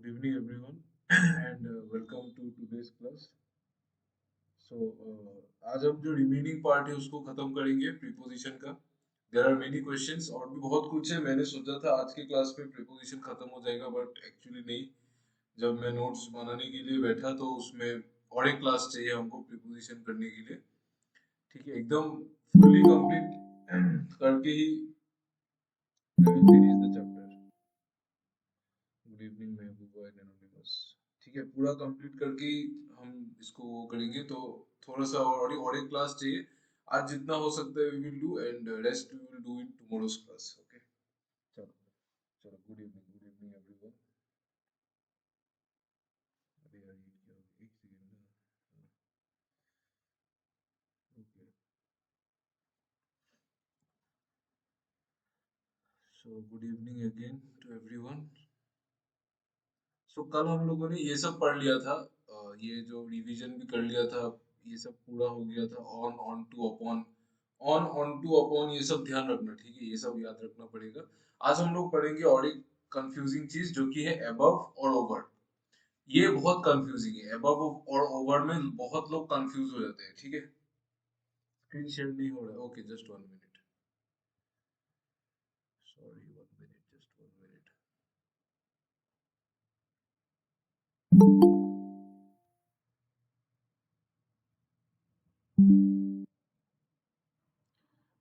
evening, everyone, and welcome to today's class. आज हम जो रिमेनिंग पार्ट है उसको खत्म करेंगे प्रीपोजिशन का. देयर आर मेनी क्वेश्चंस और भी बहुत कुछ है. मैंने सोचा था आज के क्लास में प्रीपोजिशन खत्म हो जाएगा, बट एक्चुअली नहीं. जब मैं नोट्स बनाने के लिए बैठा तो उसमें और एक क्लास चाहिए हमको प्रीपोजिशन करने के लिए. ठीक है, एकदम फुल्ली कंप्लीट करके ही finish the chapter. Good evening Mehbooba and anonymous. ठीक है, पूरा कंप्लीट करके ही हम इसको वो करेंगे. तो थोड़ा सा और एक क्लास चाहिए. आज जितना हो सकता है we will do, and rest we will do in tomorrow's class. Okay, चलो. चलो, गुड इवनिंग एवरीवन. अरे यार, ये क्या हो गया? एक second. Okay, so good evening again to everyone. सो कल हम लोगों ने ये सब पढ़ लिया था. ये जो रिवीजन भी कर लिया था, ये सब पूरा हो गया था. On two upon, on two upon, ये सब ध्यान रखना. ठीक है, ये सब याद रखना पड़ेगा. आज हम लोग पढ़ेंगे और एक कंफ्यूजिंग चीज जो कि है अबव और ओवर. ये बहुत कंफ्यूजिंग है. अबव और ओवर में बहुत लोग कंफ्यूज हो जाते हैं. ठीक है, स्क्रीन शेयर नहीं हो रहा है. Okay, just 1 minute. Sorry, 1 minute, just 1 minute.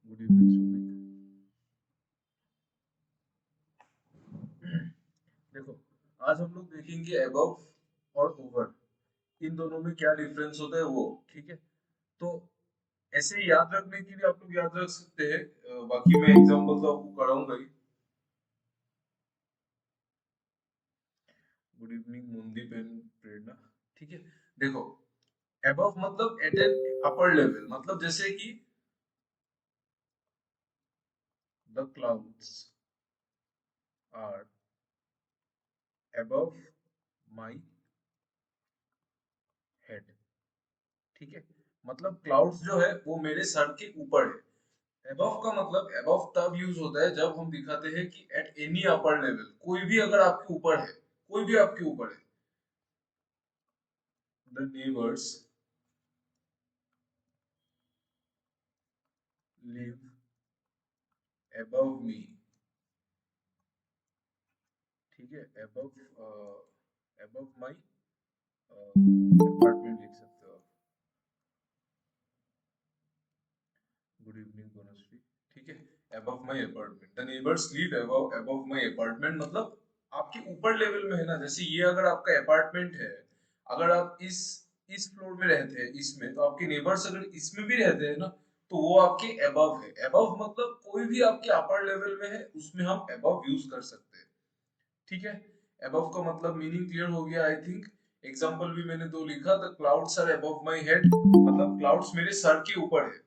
Good evening Sumit. देखो, आज हम लोग देखेंगे अबव और ओवर, इन दोनों में क्या डिफरेंस होता है वो. ठीक है, तो ऐसे याद रखने के लिए आप लोग याद रख सकते हैं. बाकी मैं एग्जांपल तो आपको कराऊंगा ही. गुड इवनिंग मुंदीप एंड प्रेरणा. ठीक है, देखो, अबव मतलब एट एन अपर लेवल, मतलब जैसे कि the clouds are above my head. ठीक है, मतलब क्लाउड्स जो है वो मेरे सर के ऊपर है. अबव का मतलब अबव तब यूज होता है जब हम दिखाते हैं कि एट एनी अपर लेवल, कोई भी अगर आपके ऊपर है, कोई भी आपके ऊपर है. The neighbours live above me. ठीक है, above my अपार्टमेंट लिख सकते हो आप. Good evening Banashree. ठीक है, above my apartment, the neighbors live above my apartment, मतलब आपके ऊपर लेवल में है ना. जैसे ये अगर आपका अपार्टमेंट है, अगर आप इस फ्लोर में रहते हैं इसमें, तो आपके नेबर्स अगर इसमें भी रहते हैं ना, तो वो आपके above है. above मतलब कोई भी आपके अपर लेवल में है, उसमें हम above यूज कर सकते हैं. ठीक है, अबव का मतलब मीनिंग क्लियर हो गया आई थिंक. एग्जांपल भी मैंने दो लिखा था. Clouds are above my head, मतलब क्लाउड्स मेरे सर के ऊपर है.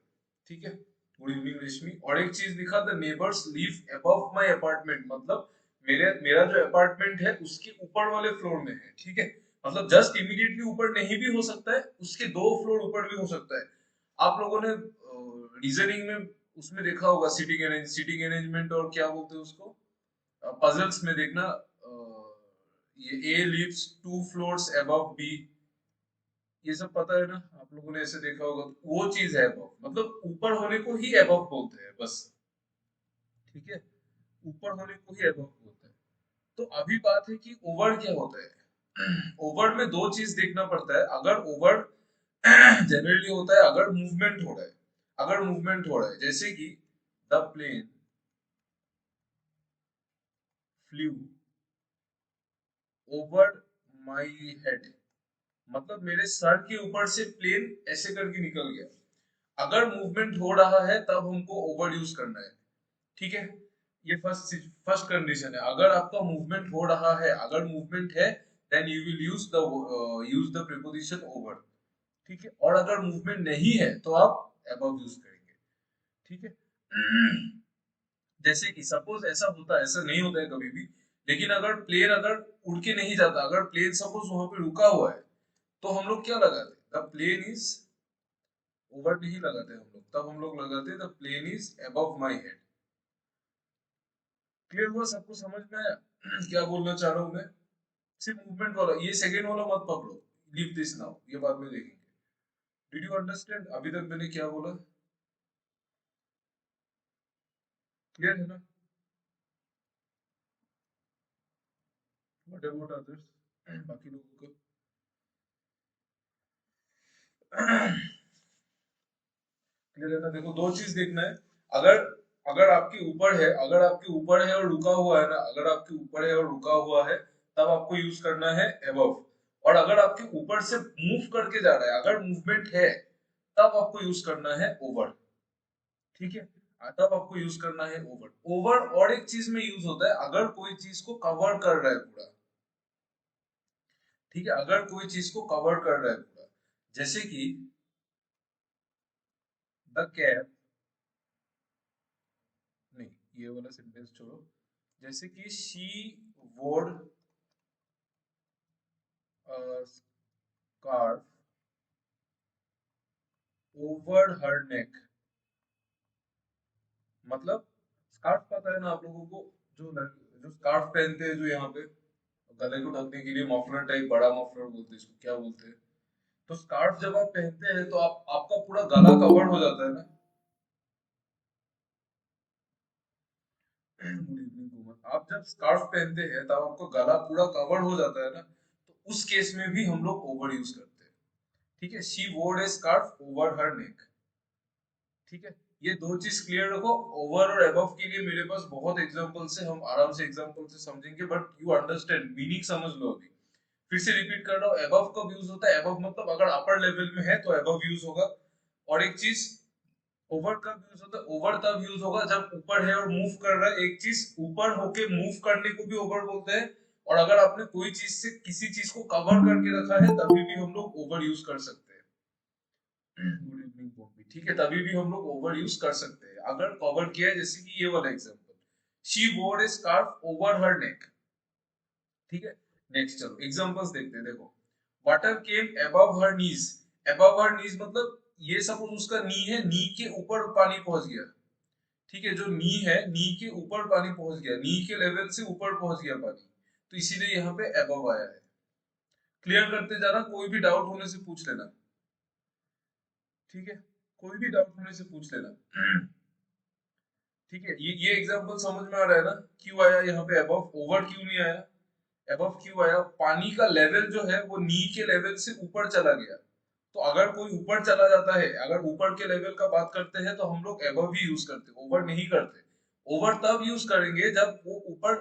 ठीक है, गुड इवनिंग रेशमी. और एक चीज लिखा था, neighbours live above my apartment, मतलब मेरे मेरा जो अपार्टमेंट है उसके ऊपर वाले फ्लोर में है. ठीक है, मतलब जस्ट इमीडिएटली ऊपर नहीं भी हो सकता है, उसके 2 फ्लोर ऊपर भी हो सकता है. आप लोगों ने रीजनिंग में उसमें देखा होगा, सीटिंग अरेंजमेंट और क्या बोलते हैं उसको, पजल्स में देखना. ये ए लिव्स 2 फ्लोर्स अबव बी, ये सब पता है ना, आप लोगों ने ऐसे देखा होगा. तो वो चीज है अबव, मतलब ऊपर होने को ही अबव बोलते हैं बस. ठीक है, ऊपर होने को ही अबव बोलते हैं. तो अभी बात है कि ओवर क्या होता है. ओवर में दो चीज देखना पड़ता है. अगर ओवर जनरली होता है अगर मूवमेंट हो रहा है, अगर मूवमेंट हो रहा है, जैसे कि the plane flew over my head, मतलब मेरे सर के ऊपर से प्लेन ऐसे करके निकल गया. अगर मूवमेंट हो रहा है तब हमको ओवर यूज करना है. ठीक है, ये फर्स्ट कंडीशन है. अगर आपका मूवमेंट हो रहा है, अगर मूवमेंट है, then you will use the preposition over. ठीक है, और अगर मूवमेंट नहीं है तो आप अबव यूज करेंगे. ठीक है, जैसे कि सपोज ऐसा होता है, ऐसा नहीं होता है कभी भी, लेकिन अगर प्लेन अगर उड़ के नहीं जाता, अगर प्लेन सपोज वहां पे रुका हुआ है, तो हम लोग क्या लगाते हैं, द प्लेन इज, ओवर नहीं लगाते हम लोग, तब हम लोग लगाते हैं the plane is above my head. Clear हुआ? सबको समझ में आया क्या बोलना चाह रहा हूं मैं? सिर्फ मूवमेंट वाला, ये सेकेंड वाला मत पकड़ो, लीव दिस नाउ, ये बाद में देखेंगे। डिड यू अंडरस्टैंड अभी तक मैंने क्या बोला? क्लियर है ना? व्हाट अबाउट अदर्स, बाकी लोगों को? क्लियर है ना? देखो दो चीज देखना है। अगर अगर आपके ऊपर है, अगर आपके ऊपर है और रुका हुआ है ना, अगर आपके ऊपर है और रुका हुआ है, तब आपको यूज करना है अबव। और अगर आपके ऊपर से मूव करके जा रहा है, अगर मूवमेंट है, तब आपको यूज करना है ओवर। ठीक है, तब आपको यूज करना है ओवर। ओवर और एक चीज में यूज होता है, अगर कोई चीज को कवर कर रहा है पूरा। ठीक है, अगर कोई चीज को कवर कर रहा है पूरा, जैसे कि द कैप, नहीं ये वाला सेंटेंस छोड़ो, जैसे कि शी वोर स्कार्फ ओवर हर नेक। मतलब स्कार्फ पता है ना आप लोगों को, जो स्कार्फ पहनते हैं, जो यहाँ पे गले को ढकने के लिए मफलर टाइप, बड़ा मफलर बोलते हैं इसको, क्या बोलते हैं? तो स्कार्फ जब आप पहनते हैं तो आप आपका पूरा गला कवर्ड हो जाता है ना। गुड इवनिंग कोमल, आप जब स्कार्फ पहनते हैं तब आपका गला पूरा कवर्ड हो जाता है ना, तो उस केस में भी हम लोग ओवर यूज करते हैं। ठीक है, शी वोर ए स्कार्फ ओवर हर नेक। ठीक है, ये दो चीज क्लियर रखो। ओवर और अबव के लिए मेरे पास बहुत एग्जांपल है, हम आराम से एग्जांपल से समझेंगे, बट यू अंडरस्टैंड, मीनिंग समझ लो अभी। फिर से रिपीट कर रहा हूँ, अबव कब यूज होता है? अबव मतलब अगर अपर लेवल में है तो अबव यूज होगा। और एक चीज, ओवर कब यूज होता है? ओवर तब यूज होगा जब ऊपर है और मूव कर रहा है। एक चीज ऊपर होके मूव करने को भी ओवर बोलते हैं। और अगर आपने कोई चीज से किसी चीज को कवर करके रखा है, तभी भी हम लोग ओवर यूज कर सकते हैं। गुड इवनिंग बॉम्बी, ठीक है, तभी भी हम लोग ओवर यूज कर सकते हैं अगर कवर किया है, जैसे कि ये वाला एग्जांपल, शी वोर ए स्कार्फ ओवर हर नेक। ठीक है, नेक्स्ट चलो एग्जांपल्स देखते हैं। देखो, वाटर केम अबव हर नीज। अबव हर नीज मतलब ये सपोज उसका नी है, नी के ऊपर पानी पहुंच गया। ठीक है, जो नी है, नी के ऊपर पानी पहुंच गया, नी के लेवल से ऊपर पहुंच गया पानी, तो इसीलिए यहाँ पे अबव आया है। क्लियर करते जाना, कोई भी डाउट होने से पूछ लेना। ठीक है, कोई भी डाउट होने से पूछ लेना। ठीक है, ये एग्जांपल समझ में आ रहा है ना? क्यों आया यहाँ पे अबव, ओवर क्यों नहीं आया? अबव क्यों आया? पानी का लेवल जो है वो नी के लेवल से ऊपर चला गया। तो अगर कोई ऊपर चला जाता है, अगर ऊपर के लेवल का बात करते हैं, तो हम लोग अबव ही यूज करते, ओवर नहीं करते। ओवर तब यूज करेंगे जब वो ऊपर,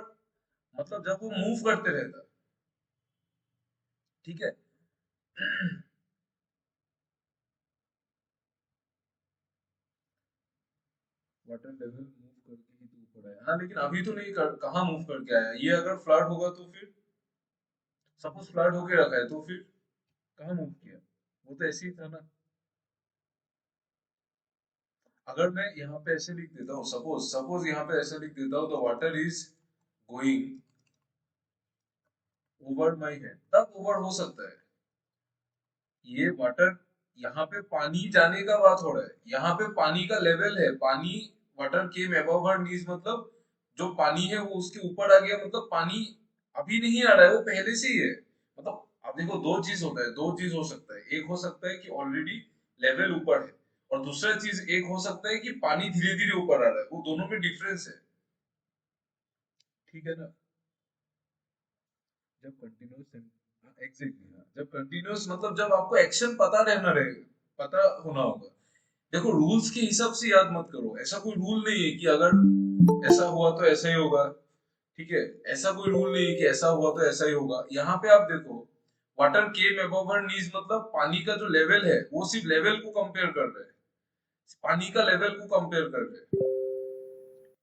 मतलब जब वो मूव करते रहता है। ठीक है। वाटर लेवल मूव करके ही तो ऊपर आया, हाँ, लेकिन अभी तो नहीं कहाँ मूव करके आया ये? अगर फ्लड होगा तो फिर, सपोज फ्लड होके रखा है तो फिर कहाँ मूव किया? वो तो ऐसे ही था ना। अगर मैं यहाँ पे ऐसे लिख देता हूँ, सपोज सपोज यहाँ पे ऐसे लिख देता हूँ, the water is going over my head, तब ओवर हो सकता है। ये वाटर, यहाँ पे पानी जाने का बात हो रहा है, यहाँ पे पानी का लेवल है, पानी, वाटर केम अबव हर नीज मतलब जो पानी है वो उसके ऊपर आ गया, मतलब पानी अभी नहीं आ रहा है, वो पहले से ही है। मतलब अब देखो, दो चीज होता है, दो चीज हो सकता है, एक हो सकता है कि ऑलरेडी लेवल ऊपर है, और दूसरा चीज एक हो सकता है कि पानी धीरे धीरे ऊपर आ रहा है, वो दोनों में डिफरेंस है। ठीक है ना? जब कंटिन्यूअस, एग्जैक्टली, जब कंटिन्यूअस मतलब जब आपको एक्शन पता रहना रहेगा, पता होना होगा। देखो, रूल्स के हिसाब से याद मत करो, ऐसा कोई रूल नहीं है कि अगर ऐसा हुआ तो ऐसा ही होगा। ठीक है, ऐसा कोई रूल नहीं है कि ऐसा हुआ तो ऐसा ही होगा। यहाँ पे आप देखो, वाटर केम अबव हर नीज मतलब पानी का जो लेवल है वो सिर्फ लेवल को कंपेयर कर रहे हैं, पानी का लेवल को कंपेयर कर रहे हैं।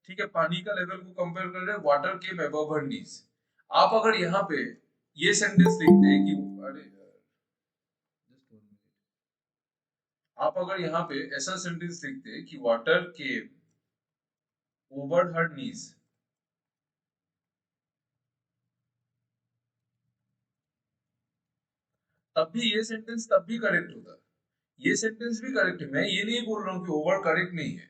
ठीक है, पानी का लेवल को कंपेयर कर रहे हैं, वाटर केम अबव हर नीज। आप अगर यहाँ पे ये सेंटेंस लिखते हैं कि, अरे यार, just 1 minute। आप अगर यहाँ पे ऐसा सेंटेंस लिखते हैं कि वाटर केम ओवर हर नीज, तब भी ये सेंटेंस तब भी करेक्ट होता, ये सेंटेंस भी करेक्ट है, मैं ये नहीं बोल रहा हूँ कि ओवर करेक्ट नहीं है।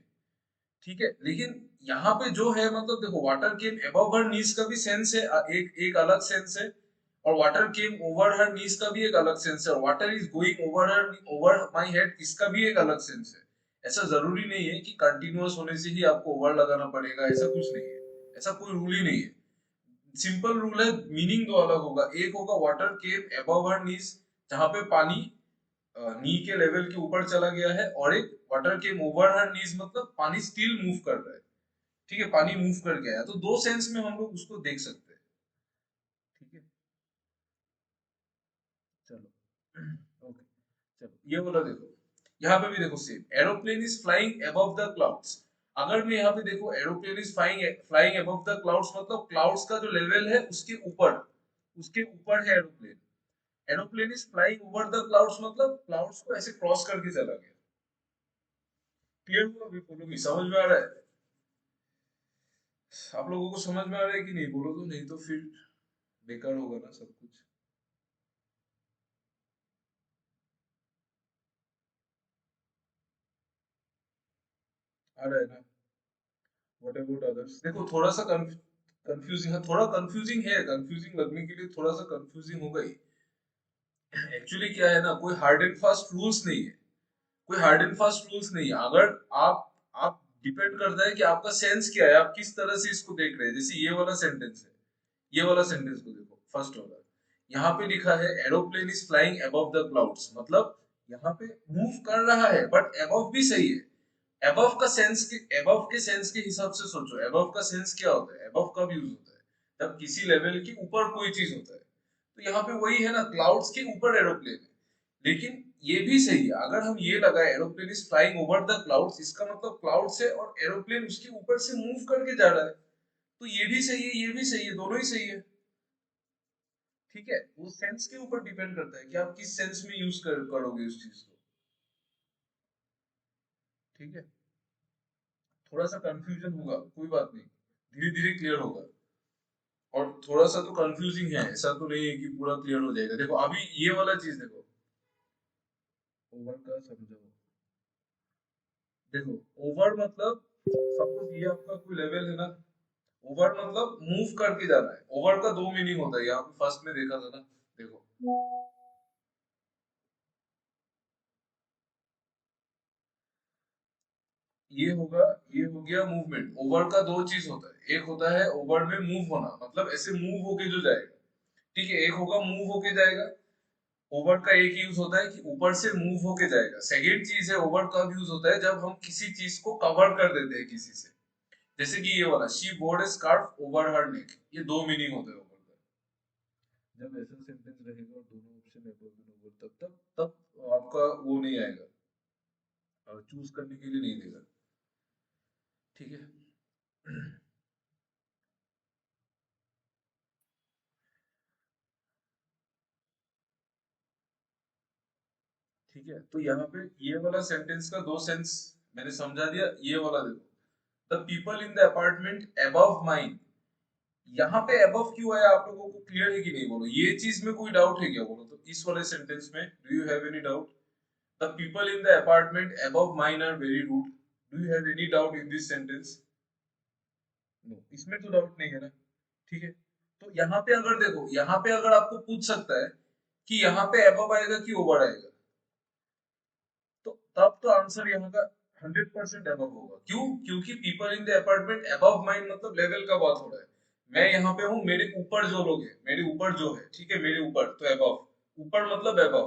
ठीक है, लेकिन यहाँ पे जो है, मतलब देखो, वाटर केम अबव हर नीज का भी सेंस है, एक एक अलग सेंस है, और वाटर केम ओवर हर नीज का भी एक अलग सेंस है, और water is going over her over my head इसका भी एक अलग सेंस है। ऐसा जरूरी नहीं है कि कंटिन्यूअस होने से ही आपको ओवर लगाना पड़ेगा, ऐसा कुछ नहीं है, ऐसा कोई रूल ही नहीं है। सिंपल रूल है, मीनिंग दो अलग होगा। एक होगा वाटर केम अबव हर नीज, जहां पे पानी नी के लेवल के ऊपर चला गया है, और एक वाटर केम ओवर हर नीज मतलब पानी स्टिल मूव कर रहा है। ठीक है, पानी मूव कर गया है, तो दो सेंस में हम लोग उसको देख सकते हैं। ठीक है, चलो ओके, चलो ये वाला देखो, यहाँ पे भी देखो same, aeroplane is flying above the clouds. अगर मैं यहाँ पे देखो aeroplane is flying flying above the clouds मतलब क्लाउड्स का जो लेवल है उसके ऊपर है aeroplane. Aeroplane is flying over the clouds मतलब क्लाउड्स को ऐसे क्रॉस करके चला गया। क्लियर हुआ अभी? बोलो भी समझ में आ रहा है? आप लोगों को समझ में आ रहा है कि नहीं? बोलो तो, नहीं तो फिर बेकार होगा ना सब कुछ। आ रहा है ना? What about others? देखो थोड़ा सा कंफ्यूजिंग है, थोड़ा कंफ्यूजिंग है, कंफ्यूजिंग लगने के लिए थोड़ा सा कंफ्यूजिंग होगा ही। एक्चुअली क्या है ना, कोई हार्ड एंड फास्ट रूल्स नहीं है, कोई हार्ड एंड फास्ट रूल्स नहीं है। अगर आप डिपेंड करता है कि आपका सेंस क्या है, आप किस तरह से इसको देख रहे हैं। जैसे ये वाला सेंटेंस है, ये वाला सेंटेंस को देखो, फर्स्ट वाला, यहाँ पे लिखा है aeroplane is flying above the clouds मतलब यहाँ पे मूव कर रहा है, बट अबव भी सही है। अबव के सेंस के हिसाब से सोचो, अबव का सेंस क्या होता है? अबव कब यूज होता है? जब किसी लेवल के ऊपर कोई चीज होता है। तो यहाँ पे वही है ना, क्लाउड्स के ऊपर एरोप्लेन है। लेकिन ये भी सही है, अगर हम ये लगाए aeroplane is flying over the clouds, इसका मतलब क्लाउड से और एरोप्लेन उसके ऊपर से मूव करके जा रहा है। तो ये भी सही है, ये भी सही है, दोनों ही सही है। ठीक है, वो सेंस के ऊपर डिपेंड करता है कि आप किस सेंस में यूज करोगे उस चीज को। ठीक है, थोड़ा सा कंफ्यूजन होगा, कोई बात नहीं, धीरे धीरे क्लियर होगा। और थोड़ा सा तो कंफ्यूजिंग है, ऐसा तो नहीं है कि पूरा क्लियर हो जाएगा। देखो अभी ये वाला चीज देखो, ओवर का समझो। देखो ओवर मतलब, सपोज ये आपका कोई लेवल है ना, ओवर मतलब मूव करके जाना है। ओवर का दो मीनिंग होता है, यहाँ पे फर्स्ट में देखा था ना। देखो ये होगा, ये हो गया मूवमेंट। ओवर का दो चीज होता है, एक होता है ओवर में मूव होना मतलब ऐसे मूव होके जो जाएगा। ठीक है, एक होगा मूव होके जाएगा। ओवर का एक यूज होता है कि ऊपर से मूव होके जाएगा। सेकेंड चीज है ओवर कब यूज होता है, जब हम किसी चीज को कवर कर देते हैं किसी से। जैसे कि ये वाला, शी वोर ए स्कार्फ ओवर हर नेक, ये दो मीनिंग होता है ओवर का। जब ऐसा सेंटेंस रहेगा और दोनों ऑप्शन अबव एंड ओवर, तब आपका वो नहीं आएगा, चूज करने के लिए नहीं देगा। ठीक है। ठीक है, तो यहाँ पे ये वाला सेंटेंस का दो सेंस मैंने समझा दिया। ये वाला देखो, the people in the apartment above mine, यहाँ पे अबव क्यों है आप लोगों को क्लियर है कि नहीं? बोलो, ये चीज में कोई डाउट है क्या? बोलो तो, इस वाले सेंटेंस में do you have any doubt? The people in the apartment above mine are very rude, do you have any doubt in this sentence? No, इसमें तो डाउट नहीं है ना। ठीक है, तो यहाँ पे अगर देखो, यहाँ पे अगर आपको पूछ सकता है कि यहाँ पे अबव आएगा कि ओवर आएगा, तो तब तो आंसर यहाँ का 100% अबव होगा। क्यों? क्योंकि people in the apartment above mine मतलब लेवल का बात हो रहा है। मैं यहाँ पे हूँ, मेरे ऊपर जो लोग हैं, मेरे ऊपर जो है, ठीक है, मेरे ऊपर तो अबव, ऊपर मतलब above.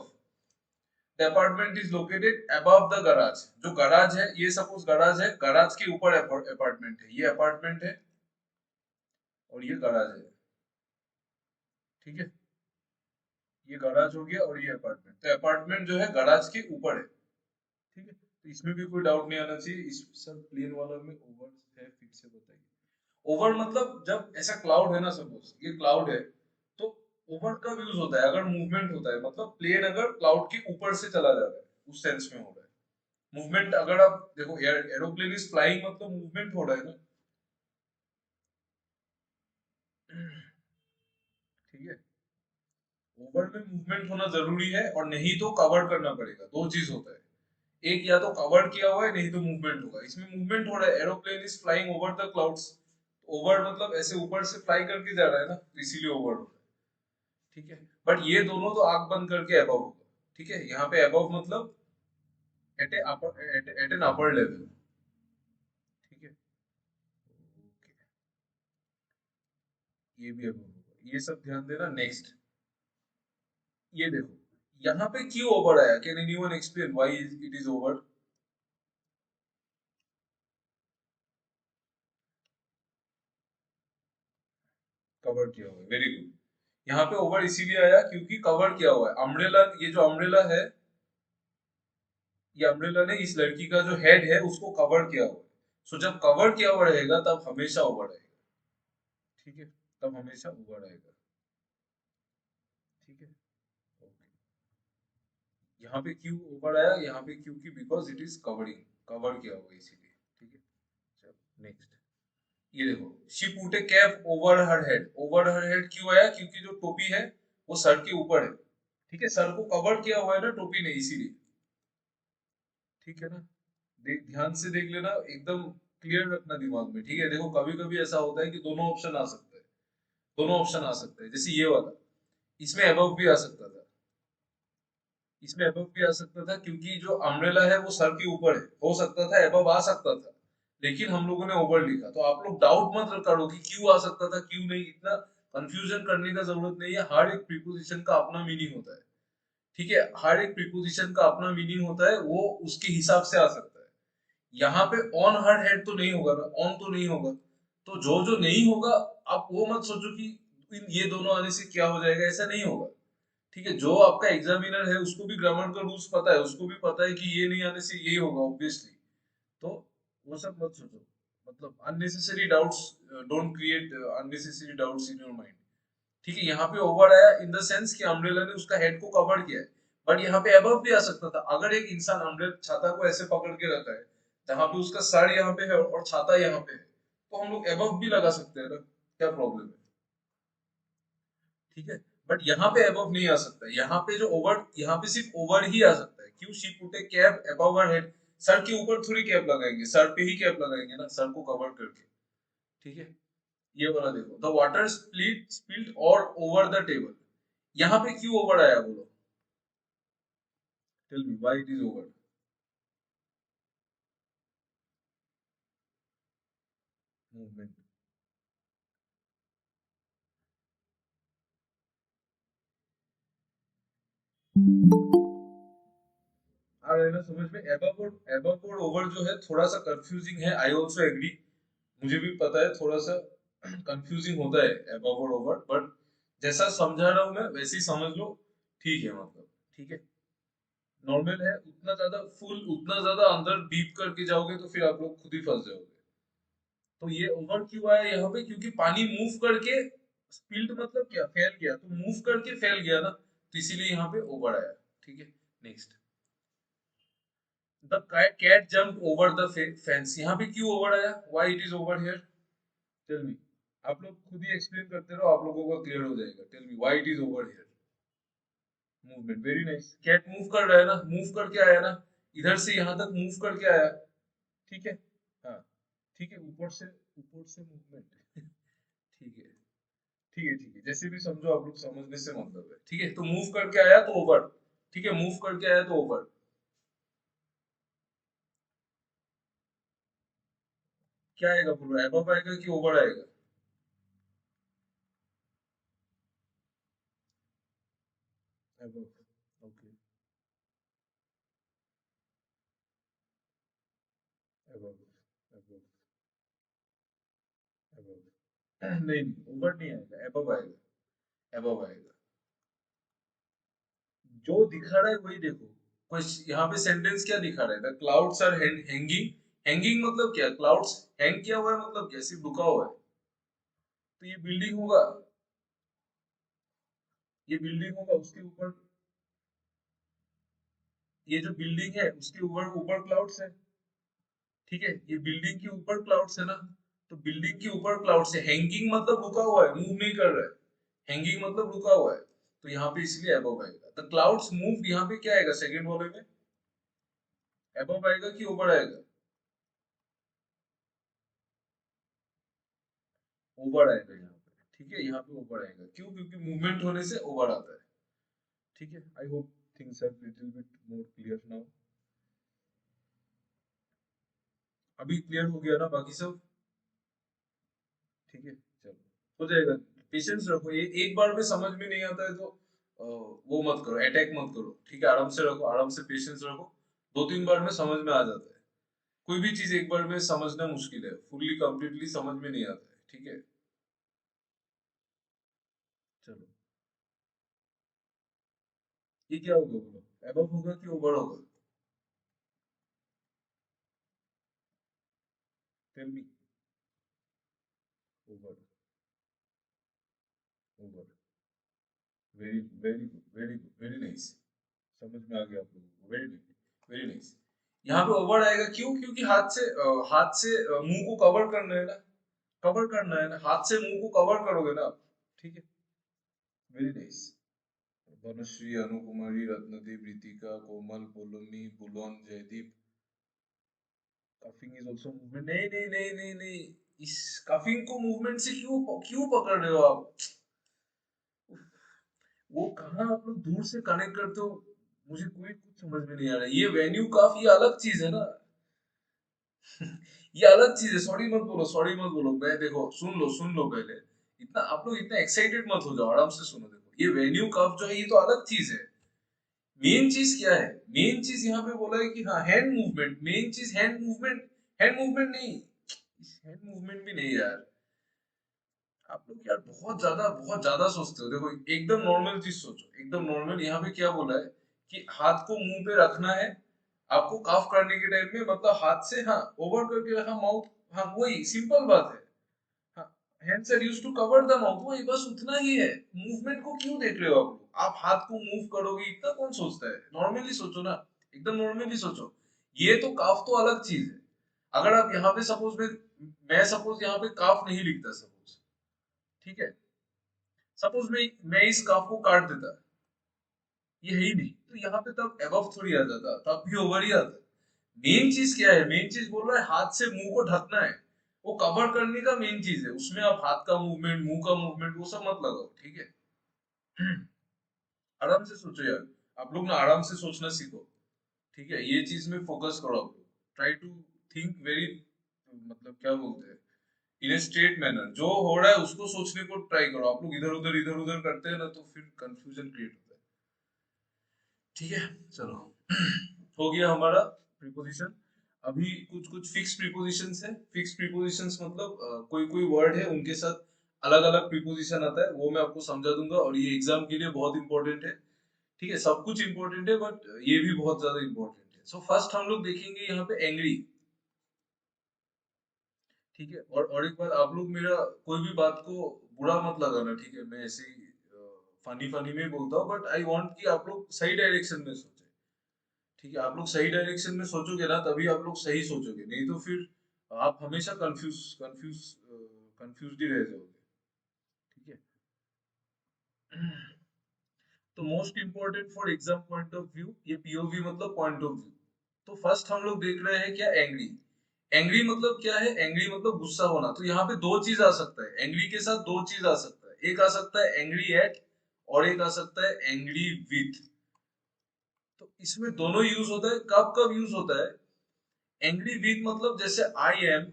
The apartment is located above the garage, जो गराज है, ये सपोज गराज है, गराज के ऊपर अपार्टमेंट है, ये अपार्टमेंट है और ये गराज है। ठीक है, ये गराज हो गया और ये अपार्टमेंट, तो अपार्टमेंट जो है गराज के ऊपर है। ठीक है, तो इसमें भी कोई डाउट नहीं आना चाहिए। इस सब प्लेन वाला में ओवर है, फिर से बताइए। ओवर मतलब जब ऐसा क्लाउड है ना, सपोज ये क्लाउड है, तो ओवर कब यूज होता है? अगर मूवमेंट होता है, मतलब प्लेन अगर क्लाउड के ऊपर से चला जा रहा है, उस सेंस में हो रहा है मूवमेंट। अगर आप देखो एरोप्लेन इज फ्लाइंग मतलब मूवमेंट हो रहा है ना। ठीक है, ओवर में मूवमेंट होना जरूरी है, और नहीं तो कवर करना पड़ेगा, दो चीज होता है। एक, या तो कवर किया हुआ है, नहीं तो मूवमेंट होगा। इसमें मूवमेंट हो रहा है, aeroplane is flying over the clouds. Over मतलब ऐसे ऊपर से फ्लाई करके जा रहा है ना, तो इसीलिए ओवर हो रहा है। ठीक है, बट ये दोनों तो आंख बंद करके अबव होगा। ठीक है, यहाँ पे अबव मतलब एट एन अपर लेवल। ठीक है, ओके, ये भी अबव होगा, ये सब ध्यान देना। नेक्स्ट, ये देखो, यहाँ पे क्यों ओवर आया? Can anyone explain why it is over? Cover किया हुआ है, वेरी गुड। यहाँ पे ओवर इसीलिए आया क्योंकि कवर किया हुआ है अम्ब्रेला। ये जो अम्ब्रेला है, ये अम्ब्रेला ने इस लड़की का जो हेड है उसको कवर किया हुआ है। सो जब कवर किया हुआ रहेगा तब हमेशा ओवर आएगा। ठीक है, तब हमेशा ओवर आएगा। ठीक है, ओके। यहाँ पे क्यों ओवर आया? यहाँ पे क्योंकि because it is covering, cover किया हुआ है इसीलिए। ठीक है, चलो नेक्स्ट। ये देखो, she put A cap over her head. Over her head क्यों आया? क्योंकि जो टोपी है वो सर के ऊपर है। ठीक है, सर को कवर किया हुआ है ना टोपी ने, इसीलिए। ठीक है ना, देख, ध्यान से देख लेना, एकदम क्लियर रखना दिमाग में। ठीक है, देखो कभी कभी ऐसा होता है कि दोनों ऑप्शन आ सकते हैं, दोनों ऑप्शन आ सकते हैं। जैसे ये वाला, इसमें अबव भी आ सकता था, इसमें अबव भी आ सकता था क्योंकि जो अम्ब्रेला है वो सर के ऊपर है। हो सकता था अबव आ सकता था, लेकिन हम लोगों ने ओवर लिखा। तो आप लोग डाउट मत करो कि क्यों आ सकता था क्यों नहीं, इतना कंफ्यूजन करने का जरूरत नहीं है। हर एक प्रीपोजिशन का अपना मीनिंग होता है। ठीक है, हर एक प्रीपोजिशन का अपना मीनिंग होता है, वो उसके हिसाब से आ सकता है। यहाँ पे ऑन हर हेड तो नहीं होगा ना, ऑन तो नहीं होगा। तो जो जो नहीं होगा, आप वो मत सोचो कि ये दोनों आने से क्या हो जाएगा, ऐसा नहीं होगा। ठीक है, जो आपका एग्जामिनर है उसको भी ग्रामर का रूल्स पता है, उसको भी पता है कि ये नहीं आने से यही होगा ऑब्वियसली। तो वो सब मत सोचो, मतलब unnecessary doubts, don't create unnecessary doubts in your mind. ठीक है, यहाँ पे ओवर आया इन द सेंस कि अम्ब्रेला ने उसका हेड को कवर किया है। बट यहाँ पे अबव भी आ सकता था। अगर एक इंसान अम्ब्रेला छाता को ऐसे पकड़ के रखा है जहाँ पे उसका सर यहाँ पे है और छाता यहाँ पे है, तो हम लोग अबव भी लगा सकते हैं ना, क्या प्रॉब्लम है? ठीक है, बट यहाँ पे अबव नहीं आ सकता। यहाँ पे जो ओवर, यहाँ पे सिर्फ ओवर ही आ सकता है। क्यों? She put A cap above her head. Sir के ऊपर थोड़ी कैप लगाएंगे, सर पे ही कैप लगाएंगे ना, सर को कवर करके। ठीक है, ये वाला देखो, the water spilled all over the table. यहाँ पे क्यों ओवर आया बोलो? Tell me why it is over. Movement. आ रहा है ना समझ में? एबव और ओवर जो है थोड़ा सा कंफ्यूजिंग है, आई ऑल्सो एग्री। मुझे भी पता है थोड़ा सा कंफ्यूजिंग होता है एबव और ओवर, बट जैसा समझा रहा हूँ मैं वैसे ही समझ लो। ठीक है, मतलब ठीक है, नॉर्मल है। उतना ज्यादा फुल, उतना ज्यादा अंदर डीप करके जाओगे तो फिर आप लोग खुद ही फंस जाओगे। तो ये ओवर क्यों आया यहाँ पे? क्योंकि पानी मूव करके, स्पिल्ड मतलब क्या, फैल गया, तो मूव करके फैल गया ना, तो इसीलिए यहाँ पे ओवर आया। ठीक है, next. The cat jump over the fence. यहाँ पे क्यों ओवर आया? Why it is over here? Tell me. आप लोग खुद ही एक्सप्लेन करते रहो, आप लोगों को क्लियर हो जाएगा। Tell me why it is over here. Movement, very nice. Cat move कर रहा है ना, मूव करके आया ना, इधर से यहाँ तक मूव करके आया। ठीक है, हाँ, ठीक है, ऊपर से मूवमेंट ठीक है, ठीक है, ठीक है, जैसे भी समझो आप लोग, समझने से मतलब है। ठीक है, तो मूव करके आया तो ओवर। ठीक है, मूव करके आया तो ओवर। क्या आएगा पूरा? एबव आएगा कि ओवर आएगा? Above, okay, above, above, above नहीं, ओवर नहीं आएगा, एबव आएगा, एबव आएगा। जो दिखा रहा है वही देखो। कुछ यहाँ पे सेंटेंस क्या दिखा रहा है? The clouds are hanging. Hanging मतलब क्या? क्लाउड्स हैंग किया हुआ है मतलब क्या? सिर्फ रुका हुआ है। तो ये बिल्डिंग होगा, ये बिल्डिंग होगा उसके ऊपर। ये जो बिल्डिंग है उसके ऊपर ऊपर क्लाउड्स है। ठीक है, ये बिल्डिंग के ऊपर क्लाउड्स है ना, तो बिल्डिंग के ऊपर क्लाउड्स है। हैंगिंग मतलब रुका हुआ है, मूव नहीं कर रहा है। हैंगिंग मतलब रुका हुआ है, तो यहाँ पे इसलिए अबव आएगा। द क्लाउड्स मूव, यहाँ पे क्या आएगा सेकंड वाले में? अबव आएगा कि ओवर आएगा? ओवर आएगा यहाँ पे। ठीक है, यहाँ पे ओवर आएगा, क्यों? क्योंकि मूवमेंट होने से ओवर आता है। ठीक है, I hope things are little bit more clear now. अभी क्लियर हो गया ना बाकी सब? ठीक है, चलो, हो जाएगा। पेशेंस रखो, ये एक बार में समझ में नहीं आता है तो वो मत करो, अटैक मत करो। ठीक है, आराम से रखो, आराम से पेशेंस रखो। दो तीन बार में समझ में आ जाता है। कोई भी चीज एक बार में समझना मुश्किल है, फुल्ली कंप्लीटली समझ में नहीं आता है। ठीक है, चलो, ये क्या होगा बोलो? एबव होगा कि ओवर होगा? Tell me. Over, over. Very very good, very good, very nice. समझ में आ गया आप लोगों को, वेरी गुड, वेरी नाइस। यहाँ पे ओवर आएगा क्यों? क्योंकि हाथ से मुंह को कवर करना है ना, कवर करना है ना, हाथ से मुंह को कवर करोगे ना आप। ठीक है, very nice. Vanashree, Anukumari, Ratnadeep, Ritika, Komal, Paulomi, Bulon, Jaydeep. Coughing is also movement. नहीं नहीं नहीं नहीं नहीं, इस कफिंग को मूवमेंट से क्यों क्यों पकड़ रहे हो आप? वो कहाँ आप लोग दूर से कनेक्ट करते हो? मुझे कोई कुछ समझ में नहीं आ रहा है। ये वेन्यू काफी अलग चीज है ना। ये अलग चीज है। सॉरी मत बोलो, सॉरी मत बोलो। मैं देखो, सुन लो पहले। इतना आप लोग इतना एक्साइटेड मत हो जाओ, आराम से सुनो। देखो, ये वेन्यू कफ जो है ये तो अलग चीज है। मेन चीज क्या है? मेन चीज यहाँ पे बोला है कि हाँ, हैंड मूवमेंट। मेन चीज हैंड मूवमेंट। हैंड मूवमेंट नहीं, हैंड मूवमेंट भी नहीं यार। आप लोग यार बहुत ज्यादा सोचते हो। देखो, एकदम नॉर्मल चीज सोचो, एकदम नॉर्मल। यहाँ पे क्या बोला है कि हाथ को मुंह पे रखना है आपको काफ करने के टाइम में, मतलब हाथ से, हाँ, ओवर करके रखा माउथ। हाँ, वही सिंपल बात है। हाँ, hands are used to cover the mouth, वही बस उतना ही है। मूवमेंट को क्यों देख रहे हो आप लोग? आप हाथ को मूव करोगे, इतना कौन सोचता है? नॉर्मली सोचो ना, एकदम नॉर्मली सोचो। ये तो काफ तो अलग चीज है। अगर आप यहाँ पे सपोज में, मैं सपोज यहाँ पे काफ नहीं लिखता सपोज, ठीक है, सपोज मैं इस काफ को काट देता, ये है ही नहीं, तो यहाँ पे तब एबव थोड़ी आ जाता, तब भी ओवर ही आता। मेन चीज क्या है? मेन चीज बोल रहा है हाथ से मुंह को ढकना है, वो कवर करने का मेन चीज है। उसमें आप हाथ का मूवमेंट, मुंह का मूवमेंट, वो सब मत लगाओ। ठीक है, आराम से सोचो यार। आप लोग ना आराम से सोचना सीखो। ठीक है, ये चीज में फोकस करो आप लोग। ट्राई टू थिंक वेरी, मतलब क्या बोलते हैं, इन ए स्ट्रेट मैनर। जो हो रहा है उसको सोचने को ट्राई करो। आप लोग इधर उधर करते हैं ना, तो फिर कंफ्यूजन क्रिएट होता है। ठीक है, चलो, हो गया हमारा प्रीपोजिशन। अभी कुछ कुछ फिक्स प्रीपोजिशंस है। फिक्स प्रीपोजिशंस मतलब कोई कोई वर्ड है उनके साथ अलग अलग प्रीपोजिशन आता है, वो मैं आपको समझा दूंगा। और ये एग्जाम के लिए बहुत इंपॉर्टेंट है। ठीक है, सब कुछ इंपॉर्टेंट है, बट ये भी बहुत ज्यादा इंपॉर्टेंट है। सो फर्स्ट हम लोग देखेंगे यहाँ पे एंग्री। ठीक है, और एक बार आप लोग मेरा कोई भी बात को बुरा मत लगाना। ठीक है, मैं ऐसे ही फनी फनी में बोलता हूँ, बट आई वांट कि आप लोग सही डायरेक्शन में सोचें। ठीक है, आप लोग सही डायरेक्शन में सोचोगे ना, तभी आप लोग सही सोचोगे, नहीं तो फिर आप हमेशा कंफ्यूज ही रह जाओगे। ठीक है, तो most important for exam point of view, ये पीओवी मतलब पॉइंट ऑफ व्यू। तो फर्स्ट हम लोग देख रहे हैं क्या, एंग्री। एंग्री मतलब क्या है? एंग्री मतलब गुस्सा होना। तो यहाँ पे दो चीज आ सकता है, एंग्री के साथ दो चीज आ सकता है। एक आ सकता है एंग्री एट, और एक आ सकता है एंग्री विथ। तो इसमें दोनों यूज होता है। कब कब यूज होता है? एंग्री विथ मतलब जैसे I am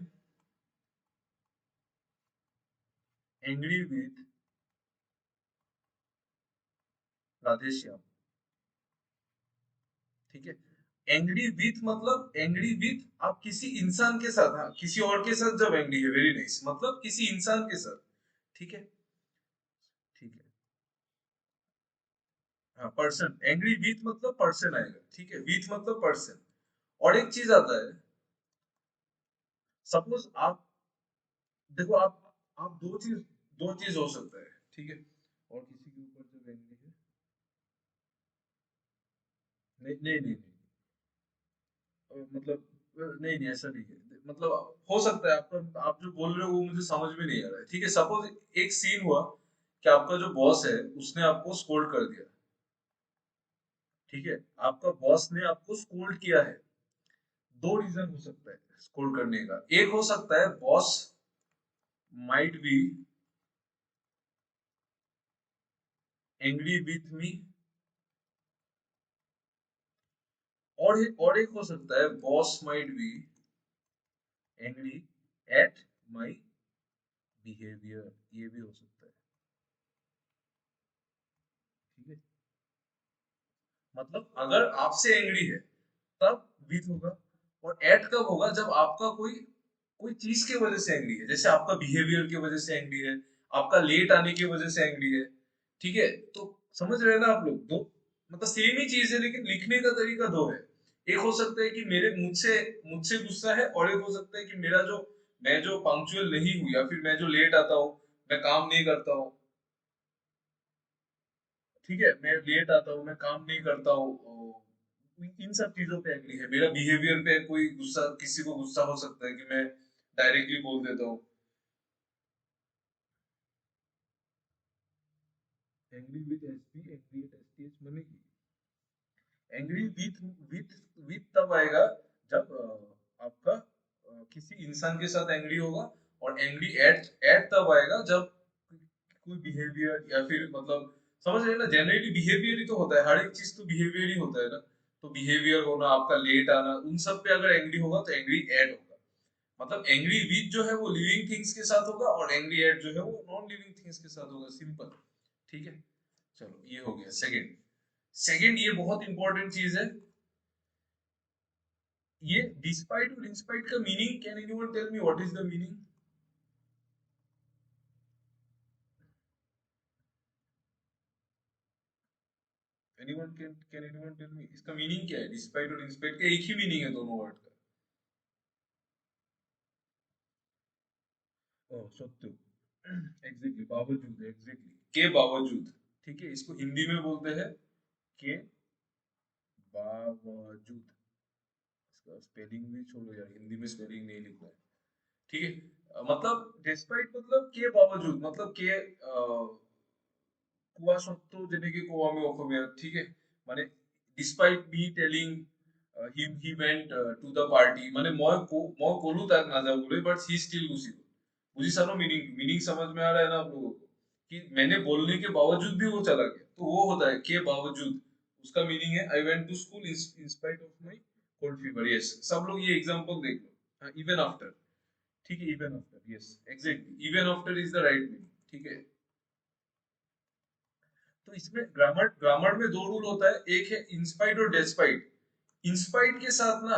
angry with Radheshyam. ठीक है, एंग्री विथ मतलब एंग्री विथ आप किसी इंसान के साथ, हाँ, किसी और के साथ जब एंग्री है, वेरी नाइस, मतलब किसी इंसान के साथ। ठीक है, ठीक है, हाँ, पर्सन। एंग्री विथ मतलब पर्सन आएगा। ठीक है, विथ मतलब पर्सन। और एक चीज आता है, सपोज आप, देखो आप दो चीज हो सकता है। ठीक है, और किसी के ऊपर जब एंग्री है, नहीं नहीं नहीं, नहीं, मतलब नहीं नहीं, ऐसा नहीं है। मतलब हो सकता है आपका, आप जो बोल रहे हो वो मुझे समझ में नहीं आ रहा है। ठीक है, सपोज एक सीन हुआ कि आपका जो बॉस है उसने आपको स्कोल्ड कर दिया। ठीक है, आपका बॉस ने आपको स्कोल्ड किया है। दो रीजन हो सकता है स्कोल्ड करने का। एक हो सकता है boss might be angry with me, और एक हो सकता है boss might be angry at my behaviour, ये भी हो सकता है। ठीक है, मतलब अगर आपसे एंग्री है तब विथ होगा, और एट कब होगा जब आपका कोई कोई चीज की वजह से एंग्री है, जैसे आपका बिहेवियर की वजह से एंग्री है, आपका लेट आने की वजह से एंग्री है। ठीक है, तो समझ रहे हैं ना आप लोग, दो मतलब सेम ही चीज है लेकिन लिखने का तरीका दो है। एक हो सकता है कि मेरे मुझसे मुझसे गुस्सा है, और एक हो सकता है कि मेरा जो मैं जो पंक्चुअल नहीं हूँ या फिर मैं जो लेट आता हूँ, मैं काम नहीं करता हूँ। ठीक है, मैं लेट आता हूँ, मैं काम नहीं करता हूँ, इन सब चीजों पे एग्री है। मेरा बिहेवियर पे कोई गुस्सा, किसी को गुस्सा हो सकता है कि मैं डायरेक्टली बोल देता हूँ। Angry with SP, angry at STH मैंने एंग्री विथ विथ विथ तब आएगा जब आपका किसी इंसान के साथ एंग्री होगा, और एंग्री एट एट तब आएगा जब कोई बिहेवियर या फिर मतलब समझ रहे हैं ना, जनरली बिहेवियर ही तो होता है, हर एक चीज तो बिहेवियर ही होता है ना। तो बिहेवियर होना, आपका लेट आना, उन सब पे अगर एंग्री होगा तो एंग्री एट होगा। मतलब एंग्री विथ जो है वो लिविंग थिंग्स के साथ होगा, और एंग्री एट जो है वो नॉन लिविंग थिंग्स के साथ होगा, सिंपल। ठीक है, चलो ये हो गया सेकंड। सेकंड, ये बहुत इंपॉर्टेंट चीज है, ये डिस्पाइट और इंस्पाइट का meaning, can anyone tell me what is the meaning? Anyone can anyone tell me इसका मीनिंग क्या है? डिस्पाइट और इंस्पाइट का एक ही मीनिंग है दोनों वर्ड का। ओह, सत्य, एग्जैक्टली, बावजूद, एग्जैक्टली, के बावजूद। ठीक है, इसको हिंदी में बोलते हैं के बावजूद। इसका स्पेलिंग भी छोड़ो यार, हिंदी में स्पेलिंग नहीं लिखना है। ठीक है, मतलब डिस्पाइट मतलब के बावजूद, मतलब के কুয়া সত্ত্বেও যেটাকে কো আমি অসমীয়া, ঠিক আছে, মানে despite me telling him he went to the party, মানে মই কলু তাক নাযাও বুলি, but he still गुस्सी गो। बुझी सानो मीनिंग, मीनिंग समझ में आ रहा है ना आप लोगों को, कि मैंने बोलने के बावजूद भी वो चला गया, तो वो होता है के बावजूद। उसका मीनिंग है I went to school in spite of my cold fever. Yes, सब लोग ये एग्जांपल देख लो, इवन आफ्टर। ठीक है, even after, yes, exactly, even after is the right meaning. ठीक है, तो इसमें ग्रामर ग्रामर में दो रूल होता है, एक है इंस्पाइट और डेस्पाइट। इंस्पाइट के साथ ना,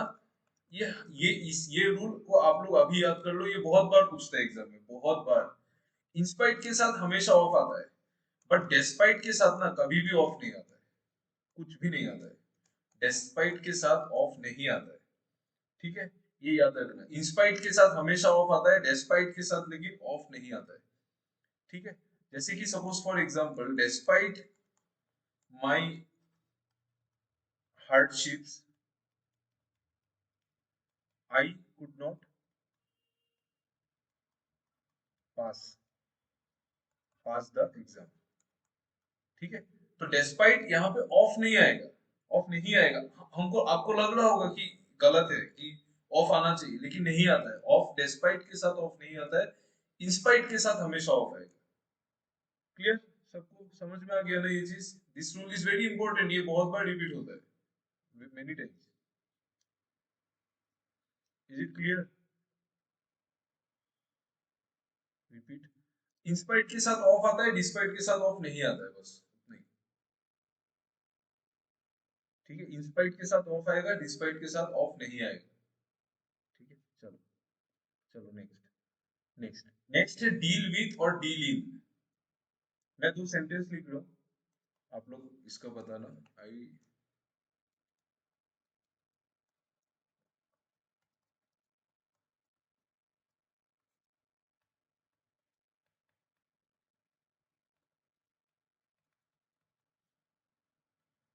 ये रूल को आप लोग अभी याद कर लो, ये बहुत बार पूछता है एग्जाम में, बहुत बार। इंस्पाइट के साथ हमेशा ऑफ आता है, बट डेस्पाइट के साथ ना कभी भी ऑफ नहीं आता है, कुछ भी नहीं आता है, डेस्पाइट के साथ ऑफ नहीं आता है। ठीक है, ये याद रखना, इंस्पाइट के साथ हमेशा ऑफ आता है, डेस्पाइट के साथ लेकिन ऑफ नहीं आता है। ठीक है, जैसे कि suppose for example, despite my hardships I could not pass pass the exam। ठीक है, तो डेस्पाइट यहाँ पे ऑफ नहीं आएगा, ऑफ नहीं आएगा। हमको आपको लग रहा होगा कि गलत है, कि ऑफ आना चाहिए, लेकिन नहीं आता है ऑफ, डेस्पाइट के साथ ऑफ नहीं आता है, इंस्पाइट के साथ हमेशा ऑफ आएगा। क्लियर? सबको समझ में आ गया ना ये चीज? This rule is very important, ये बहुत बार रिपीट होता है, many times. Is it clear? Repeat, in spite के साथ ऑफ आता है, डिस्पाइट के साथ ऑफ नहीं आता है, बस नहीं। ठीक है, इंस्पाइट के साथ ऑफ आएगा, डिस्पाइट के साथ ऑफ नहीं आएगा। ठीक है, चलो, चलो नेक्स्ट। नेक्स्ट नेक्स्ट है डील विथ और डील इन। मैं दो सेंटेंस लिख रहा हूँ, आप लोग इसका बताना। आई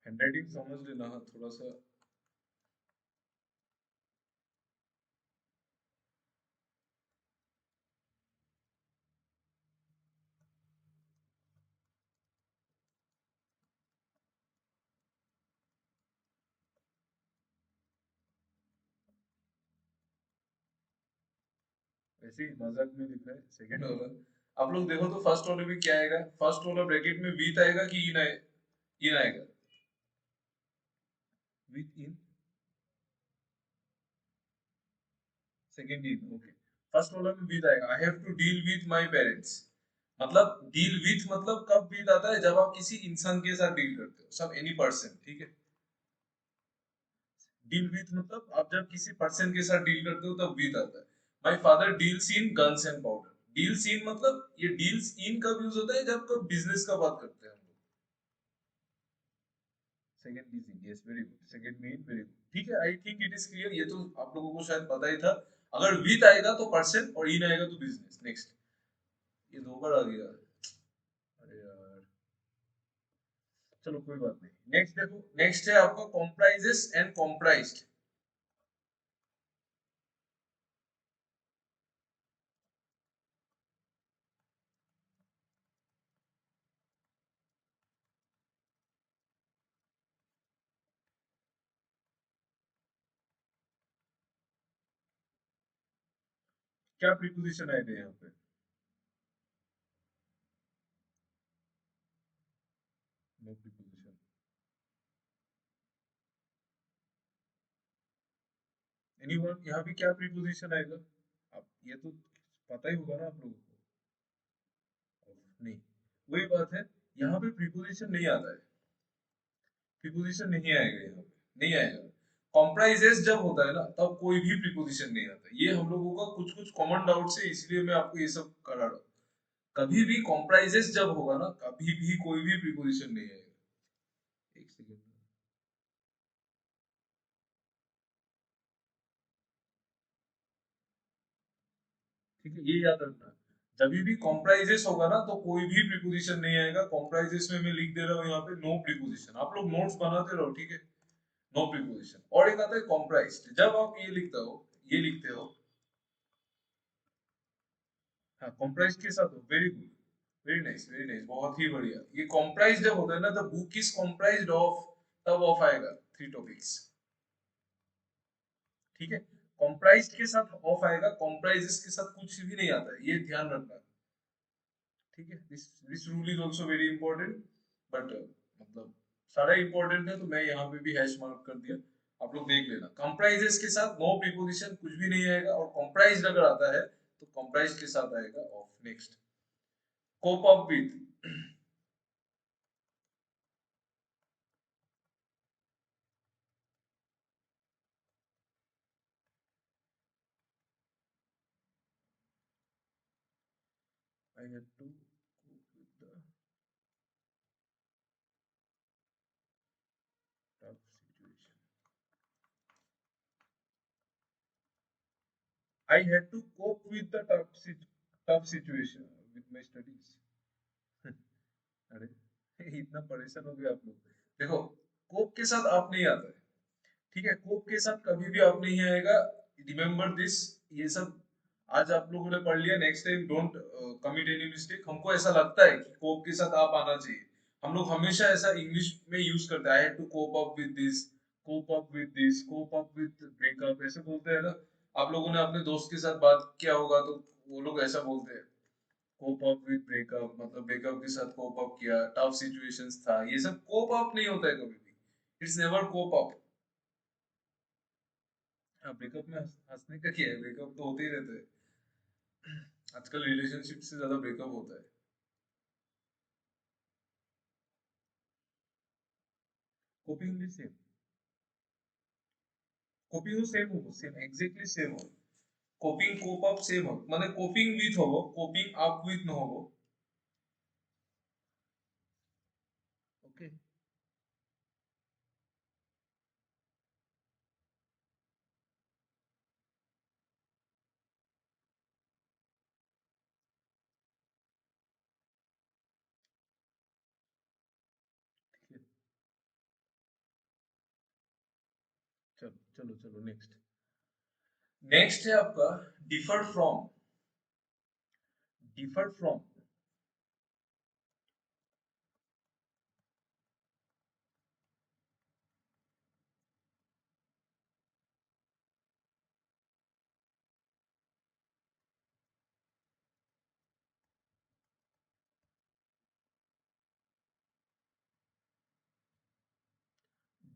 हैंडराइटिंग समझ लेना, हाँ, थोड़ा सा। ऐसे ही मजाक में लिखा है सेकंड वाला। आप लोग देखो तो फर्स्ट वाले में क्या आएगा, फर्स्ट वाला ब्रैकेट में विथ आएगा कि इन आएगा, इन आएगा, with in, second in, okay. First वाला में विथ आएगा, I have to deal with my parents. मतलब डील विथ मतलब कब विथ आता है, जब आप किसी इंसान के साथ डील करते हो, सब एनी पर्सन, ठीक है। डील विथ मतलब आप जब किसी पर्सन के साथ डील करते हो तब विथ आता है। My father deals in guns and powder. Deals in मतलब ये डील्स इन कब यूज होता है, जब कब बिजनेस का बात करते हैं हम लोग। Second is in, yes very good, second mean very good, ठीक है। I think it is clear, ये तो आप लोगों को शायद पता ही था। अगर विथ आएगा तो पर्सन और इन आएगा तो बिजनेस। नेक्स्ट, ये दो बार आ गया, अरे यार, चलो कोई बात नहीं। नेक्स्ट देखो, नेक्स्ट है आपका कॉम्प्राइजेस एंड कॉम्प्राइज्ड। क्या प्रीपोजिशन आएगा यहाँ पे? No preposition. एनीवन, यहाँ पे क्या प्रीपोजिशन आएगा? आप ये तो पता ही होगा ना आप लोगों को। नहीं, वही बात है, यहाँ पे प्रीपोजिशन नहीं आता है, प्रीपोजिशन नहीं आएगा यहाँ पे, नहीं आएगा। कॉम्प्राइजेस जब होता है ना तब कोई भी प्रीपोजिशन नहीं आता, ये हम लोगों का कुछ कुछ कॉमन डाउट है, इसलिए मैं आपको ये सब करा रहा हूँ। कभी भी कॉम्प्राइजेस जब होगा ना, कभी भी कोई भी प्रीपोजिशन नहीं आएगा। एक सेकेंड, ठीक है, ये याद रखना। जब भी कॉम्प्राइजेस होगा ना तो कोई भी प्रीपोजिशन नहीं आएगा। कॉम्प्राइजेस में मैं लिख दे रहा हूँ यहाँ पे नो प्रीपोजिशन, आप लोग नोट्स बनाते रहो, ठीक है। No preposition. और एक आता है कॉम्प्राइज्ड, जब आप ये लिखते हो, ये लिखते हो, हाँ कॉम्प्राइज्ड के साथ हो, very good, very nice, very nice, बहुत ही बढ़िया। ये कॉम्प्राइज जब होता है ना, द बुक इज कॉम्प्राइज्ड ऑफ, तब ऑफ आएगा, थ्री टॉपिक्स, ठीक है। कॉम्प्राइज्ड के साथ ऑफ आएगा, कॉम्प्राइजेस के साथ कुछ भी नहीं आता है, ये ध्यान रखना, ठीक है। This rule is also very important, but मतलब सारा इंपॉर्टेंट है तो मैं यहाँ पे भी हैश मार्क कर दिया, आप लोग देख लेना। कंप्राइजेस के साथ नो प्रीपोजिशन कुछ भी नहीं आएगा, और कंप्राइज्ड अगर आता है तो कंप्राइज्ड के साथ आएगा of. Next, cope up with. I have to cope with the tough situation. I had to cope with the tough situation with my studies. अरे इतना परेशान हो गया आप लोग। देखो, कोप के साथ आप नहीं आता है, ठीक है, कोप के साथ कभी भी आप नहीं आएगा। रिमेम्बर दिस, ये सब आज आप लोगों ने पढ़ लिया, next time don't commit any mistake. हमको ऐसा लगता है कि कोप के साथ आप आना चाहिए, हम लोग हमेशा ऐसा इंग्लिश में यूज करते हैं, I had to cope up with this, cope up with this, cope up with breakup, ऐसे बोलते हैं ना। आप लोगों ने अपने दोस्त के साथ बात किया होगा तो वो लोग ऐसा बोलते हैं, कोप अप विद ब्रेकअप, मतलब ब्रेकअप के साथ कोप अप किया, टफ सिचुएशंस था, ये सब कोप अप नहीं होता है कभी भी, इट्स नेवर कोप अप। हाँ, ब्रेकअप में हंसने का क्या है, ब्रेकअप तो होते ही रहते हैं, आजकल रिलेशनशिप से ज्यादा ब्रेकअप होता है। कोपिंग भी सेम, कोपिंग सेम हो, सेम एग्जैक्टली सेम हो। कोपिंग कोप अप सेम हो, মানে কোপিং উইথ হবো, কোপিং আপ উইথ নহবো, ओके। चलो चलो चलो, नेक्स्ट, नेक्स्ट है आपका differ from. Differ from,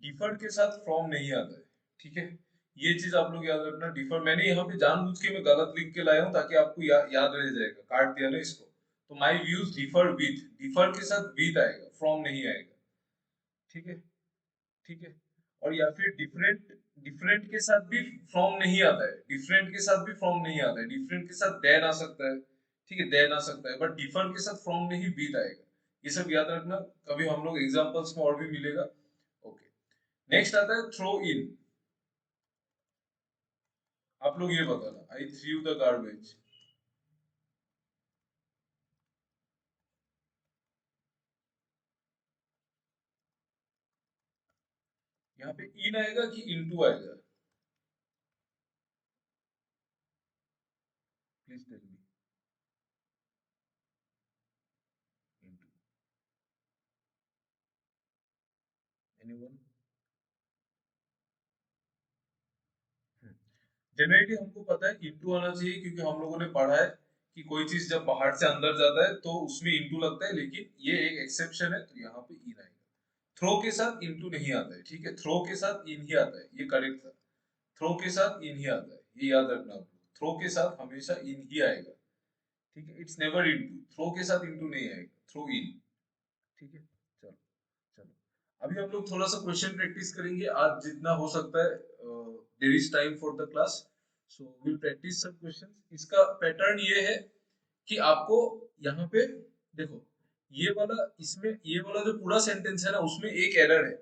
differ के साथ फ्रॉम नहीं आता है, ठीक है। ये चीज आप लोग याद रखना। डिफर मैंने यहाँ पे जानबूझ के मैं गलत लिख के लाया हूँ ताकि आपको याद रह जाएगा, काट दिया ना इसको। तो my views differ with, differ के साथ विथ आएगा, फ्रॉम नहीं आएगा, ठीक है। ठीक है। और या फिर डिफरेंट, डिफरेंट के साथ भी फ्रॉम नहीं आता है, डिफरेंट के साथ भी फ्रॉम नहीं आता है, डिफरेंट के साथ देन आ सकता है, ठीक है, देन आ सकता है, बट डिफर के साथ फ्रॉम नहीं बीत आएगा। ये सब याद रखना, कभी हम लोग एग्जांपल्स में और भी मिलेगा। ओके, नेक्स्ट आता है थ्रो इन। आप लोग ये बताना, आई थ्रू द गार्बेज। यहाँ पे इन आएगा कि इनटू आएगा, please tell me. Into, anyone? Generally हमको पता है इनटू आना चाहिए, क्योंकि हम लोगों ने पढ़ा है कि कोई चीज जब बाहर से अंदर जाता है तो उसमें इनटू लगता है, लेकिन ये एक एक्सेप्शन है, तो यहाँ पे इन आएगा। थ्रो के साथ इनटू नहीं आता है, ठीक है, थ्रो के साथ इन ही आता है, ये करेक्ट था। थ्रो के साथ इन ही आता है, ये याद रखना आप लोग। थ्रो के साथ हमेशा इन ही आएगा, ठीक है, इट्स नेवर इनटू। थ्रो के साथ इनटू नहीं आएगा, थ्रो इन, ठीक है। चलो, चलो अभी हम लोग थोड़ा सा क्वेश्चन प्रैक्टिस करेंगे आज जितना हो सकता है। There is time for the class, so will practice some questions. इसका पैटर्न ये है कि आपको यहाँ पे देखो, ये वाला, इसमें ये वाला जो पूरा सेंटेंस है ना, उसमें एक एरर है,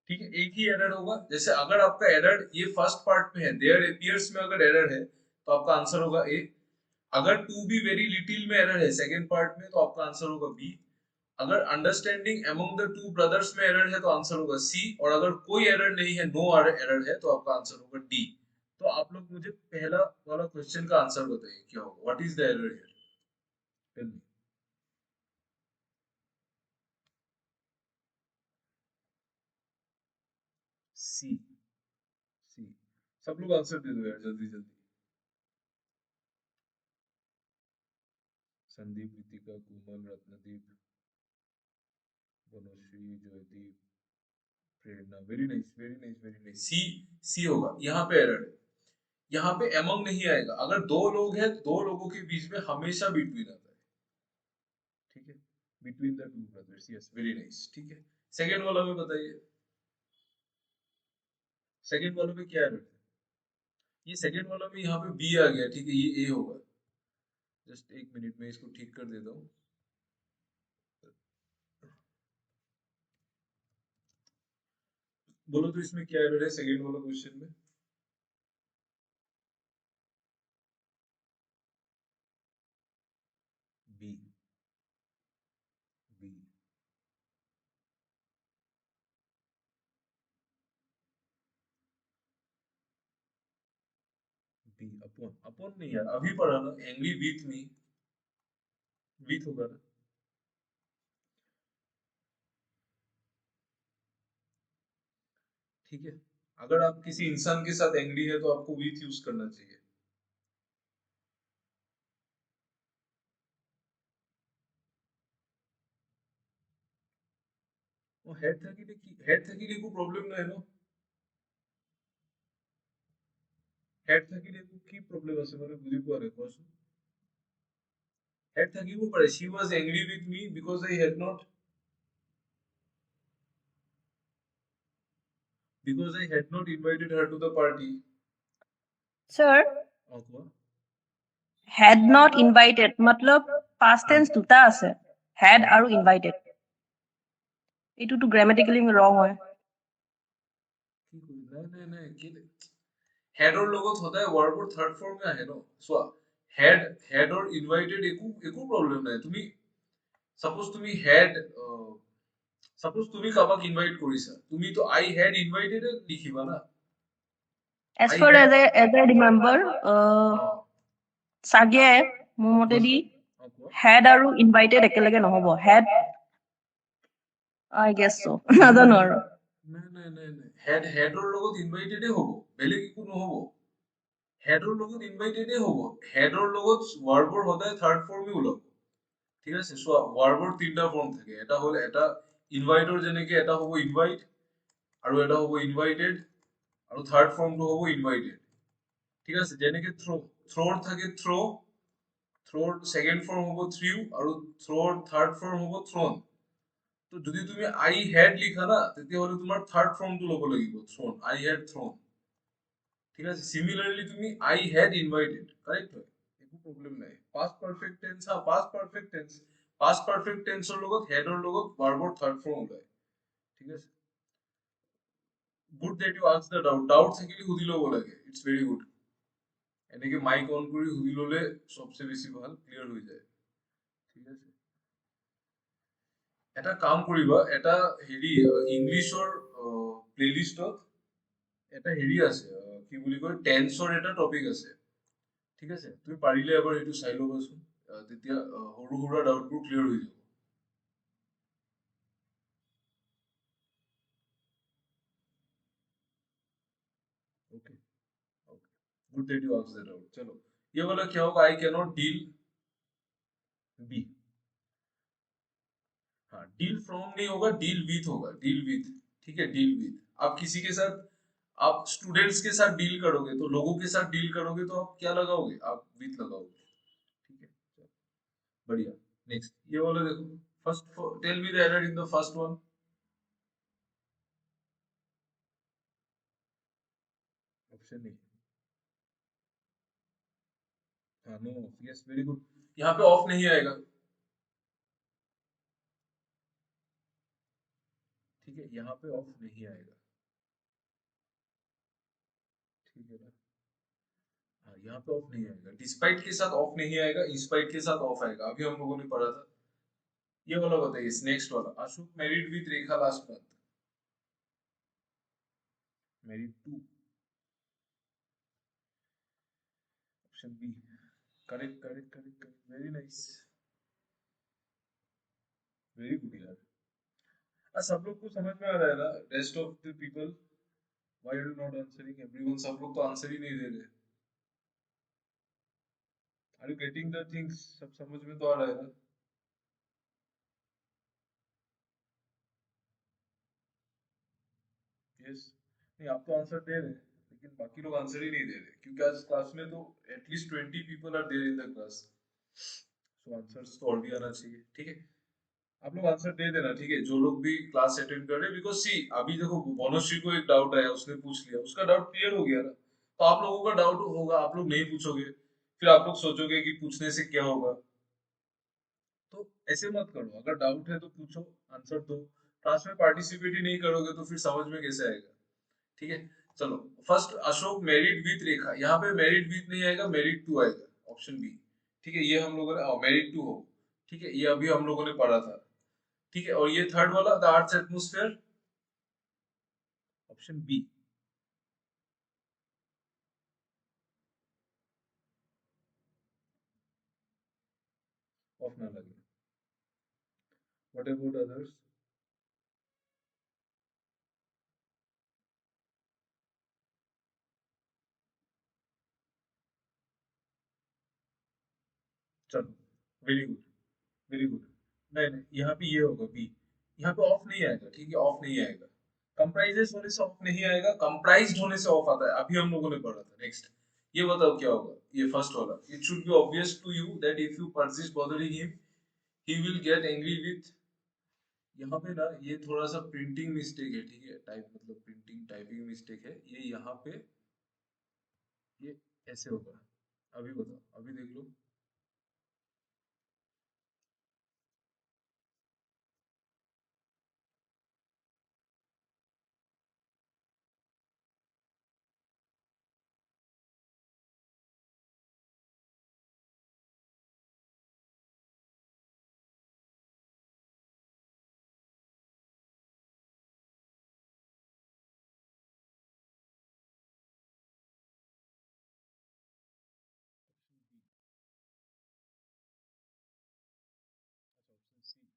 ठीक है, एक ही एरर होगा। जैसे अगर आपका एरर ये फर्स्ट पार्ट में है, देयर अपीयर्स में अगर एरर है तो आपका आंसर होगा ए। अगर टू बी वेरी लिटिल में एरर है सेकंड पार्ट में, तो आपका आंसर होगा बी। अगर understanding among the two brothers में एरर है तो आंसर होगा सी। और अगर कोई एरर नहीं है, नो एरर है, तो आपका आंसर होगा डी। तो आप लोग मुझे पहला वाला क्वेश्चन का आंसर बताइए, क्या होगा, what is the error here, tell me. C, C. सब लोग आंसर दे दो यार, जल्दी जल्दी। Sandeep, Ritika, Komal, Ratnadeep, Banashree, Jaydeep, Prerna, very nice, very nice, very nice. C, C होगा। यहाँ पे एरर है, यहाँ पे एमंग नहीं आएगा। अगर दो लोग हैं, दो लोगों के बीच में हमेशा बिटवीन आता है, ठीक है, between the two brothers, yes, very nice, ठीक है। सेकंड वाला में बताइए, सेकंड वाले में क्या एरर है। ये सेकंड वाला में यहाँ पे बी आ गया, ठीक है, ये ए होगा। जस्ट एक मिनट में इसको ठीक कर देता हूँ। बोलो तो इसमें क्या एरर है सेकंड वाला क्वेश्चन में। B, B, B upon, upon नहीं यार, अभी पढ़ा ना, एंग्री विथ मी, विथ होगा ना। ठीक है, अगर आप किसी इंसान के साथ एंग्री है तो आपको विथ यूज करना चाहिए। वो हेड था कि लिए को प्रॉब्लम ना है ना। हेड था कि लिए को की प्रॉब्लम আছে মানে বুঝি পোৱা নাই কোৱাচোন। হেড থাকিব পাৰে, she was angry with me because I had not, because I had not invited her to the party। Sir, অকৱা had not invited मतलब past tense দুটা আছে, had আৰু invited। এইটোতো গ্ৰামেটিকেলি wrong হয়। কি কই, নাই নাই নাই, কি হেডৰ লগত সদায় ভাৰ্বৰ থাৰ্ড ফৰ্মে আহে ন। চোৱা, হেড, হেডৰ ইনভাইটেড একো একো প্ৰব্লেম নাই। তুমি সাপোজ তুমি হেড, সাপোজ তুমি কাবাক ইনভাইট কৰিছা, তুমি তো আই হেড ইনভাইটেড লিখিবা না। As I far head, as I remember, চাগে মোৰ মতেদি had আৰু invited একেলগে নহ'ব। had, I guess so, নাজানো আৰু। নাই নাই নাই নাই, হেড, হেডৰ লগত ইনভাইটেডে হ'ব, বেলেগ একো নহ'ব। হেডৰ লগত ইনভাইটেডে হ'ব। হেডৰ লগত ভাৰ্বৰ সদায় থাৰ্ড ফৰ্মে ওলাব, ঠিক আছে। চোৱা, ভাৰ্বৰ তিনটা ফৰ্ম থাকে, এটা হ'ল, এটা ইনভাইটৰ যেনেকে এটা হ'ব ইনভাইট, আৰু এটা হ'ব ইনভাইটেড আৰু থাৰ্ড ফৰ্মটো হ'ব ইনভাইটেড ঠিক আছে যেনেকে থ্ৰ'ৰ থাকে থ্ৰ'ৰ ছেকেণ্ড ফৰ্ম হ'ব থ্ৰিউ আৰু থ্ৰ'ৰ থাৰ্ড ফৰ্ম হ'ব থ্ৰ'ন তো যদি তুমি আই হেড লিখা না তেতিয়াহ'লে তোমাৰ থাৰ্ড ফৰ্মটো ল'ব লাগিব থ্ৰ'ন আই হেড থ্ৰ'ন ঠিক আছে সিমিলারলি তুমি আই হ্যাড ইনভাইটেড কারেক্ট হয় একো প্ৰবলেম নাই past perfect tense past perfect টেন্সৰ লগত হেডৰ লগত ভাৰ্বৰ থাৰ্ড ফৰ্ম ওলায় ঠিক আছে good that you ask the doubt থাকিলে সুধি ল'ব লাগে ইটস ভেৰি গুড এনেকে মাইক অন কৰি সুধি ল'লে সবচে বেছি ভাল ক্লিয়াৰ হৈ যায় ঠিক আছে এটা কাম কৰিবা এটা হেৰি ইংলিছৰ প্লেলিষ্টত এটা হেৰি আছে কি বুলি কয় টেন্সৰ এটা টপিক আছে ঠিক আছে তুমি পাৰিলে এবাৰ সেইটো চাই ল'বাচোন তেতিয়া সৰু সুৰা ডাউটবোৰ ক্লিয়াৰ হৈ যাব okay okay good that you answer that out चलो ये वाला क्या होगा I can not deal be हाँ डील फ्रॉम नहीं होगा डील विथ ठीक है डील विथ आप किसी के साथ आप स्टूडेंट्स के साथ डील करोगे तो लोगों के साथ डील करोगे तो आप क्या लगाओगे आप विथ लगाओगे ठीक है चलो, बढ़िया नेक्स्ट ये वाला देखो first tell me the error in the first one option नहीं हाँ नो यस वेरी गुड यहाँ पे ऑफ नहीं आएगा ठीक है यहाँ पे ऑफ नहीं आएगा ठीक है ना हाँ यहाँ पे ऑफ नहीं आएगा डिस्पाइट के साथ ऑफ नहीं आएगा इंस्पाइट के साथ ऑफ आएगा अभी हम लोगों ने पढ़ा था ये वाला बताइए नेक्स्ट वाला Ashok married with Rekha last month married to option B correct correct correct correct very nice very good यार सब लोग को समझ में आ रहा है ना rest of the people why are you not answering everyone सब लोग तो आंसर ही नहीं दे रहे are you getting the things सब समझ में तो आ रहा है ना यस नहीं आप तो आंसर दे रहे हैं लेकिन बाकी लोग आंसर ही नहीं दे रहे क्योंकि आज क्लास में तो at least 20 people are there in the class so answers तो और भी आना चाहिए ठीक है आप लोग आंसर दे देना ठीक है जो लोग भी क्लास अटेंड कर रहे हैं बिकॉज सी अभी देखो बनोश्री को एक डाउट आया उसने पूछ लिया उसका डाउट क्लियर हो गया ना तो आप लोगों का डाउट होगा आप लोग नहीं पूछोगे फिर आप लोग सोचोगे कि पूछने से क्या होगा तो ऐसे मत करो अगर डाउट है तो पूछो आंसर दो क्लास में पार्टिसिपेट ही नहीं करोगे तो फिर समझ में कैसे आएगा ठीक है चलो फर्स्ट अशोक मैरिड विथ रेखा यहाँ पे मैरिड विथ नहीं आएगा मैरिड टू आएगा ऑप्शन बी ठीक है ये हम लोगों ने मैरिड टू हो ठीक है ये अभी हम लोगों ने पढ़ा था ठीक है और ये थर्ड वाला the arts atmosphere option B of ना लगे व्हाट अबाउट अदर्स चलो वेरी गुड वेरी गुड नहीं नहीं यहाँ पे ये होगा बी यहाँ पे ऑफ नहीं आएगा ठीक है ऑफ नहीं आएगा कंप्राइजेस होने से ऑफ नहीं आएगा कंप्राइज्ड होने से ऑफ आता है अभी हम लोगों ने पढ़ा था नेक्स्ट ये बताओ क्या होगा ये फर्स्ट वाला it should be obvious to you that if you persist bothering him he will get angry with यहाँ पे ना ये थोड़ा सा प्रिंटिंग मिस्टेक है ठीक है टाइप मतलब प्रिंटिंग टाइपिंग मिस्टेक है ये यहाँ पे ये ऐसे होगा अभी बताओ अभी देख लो option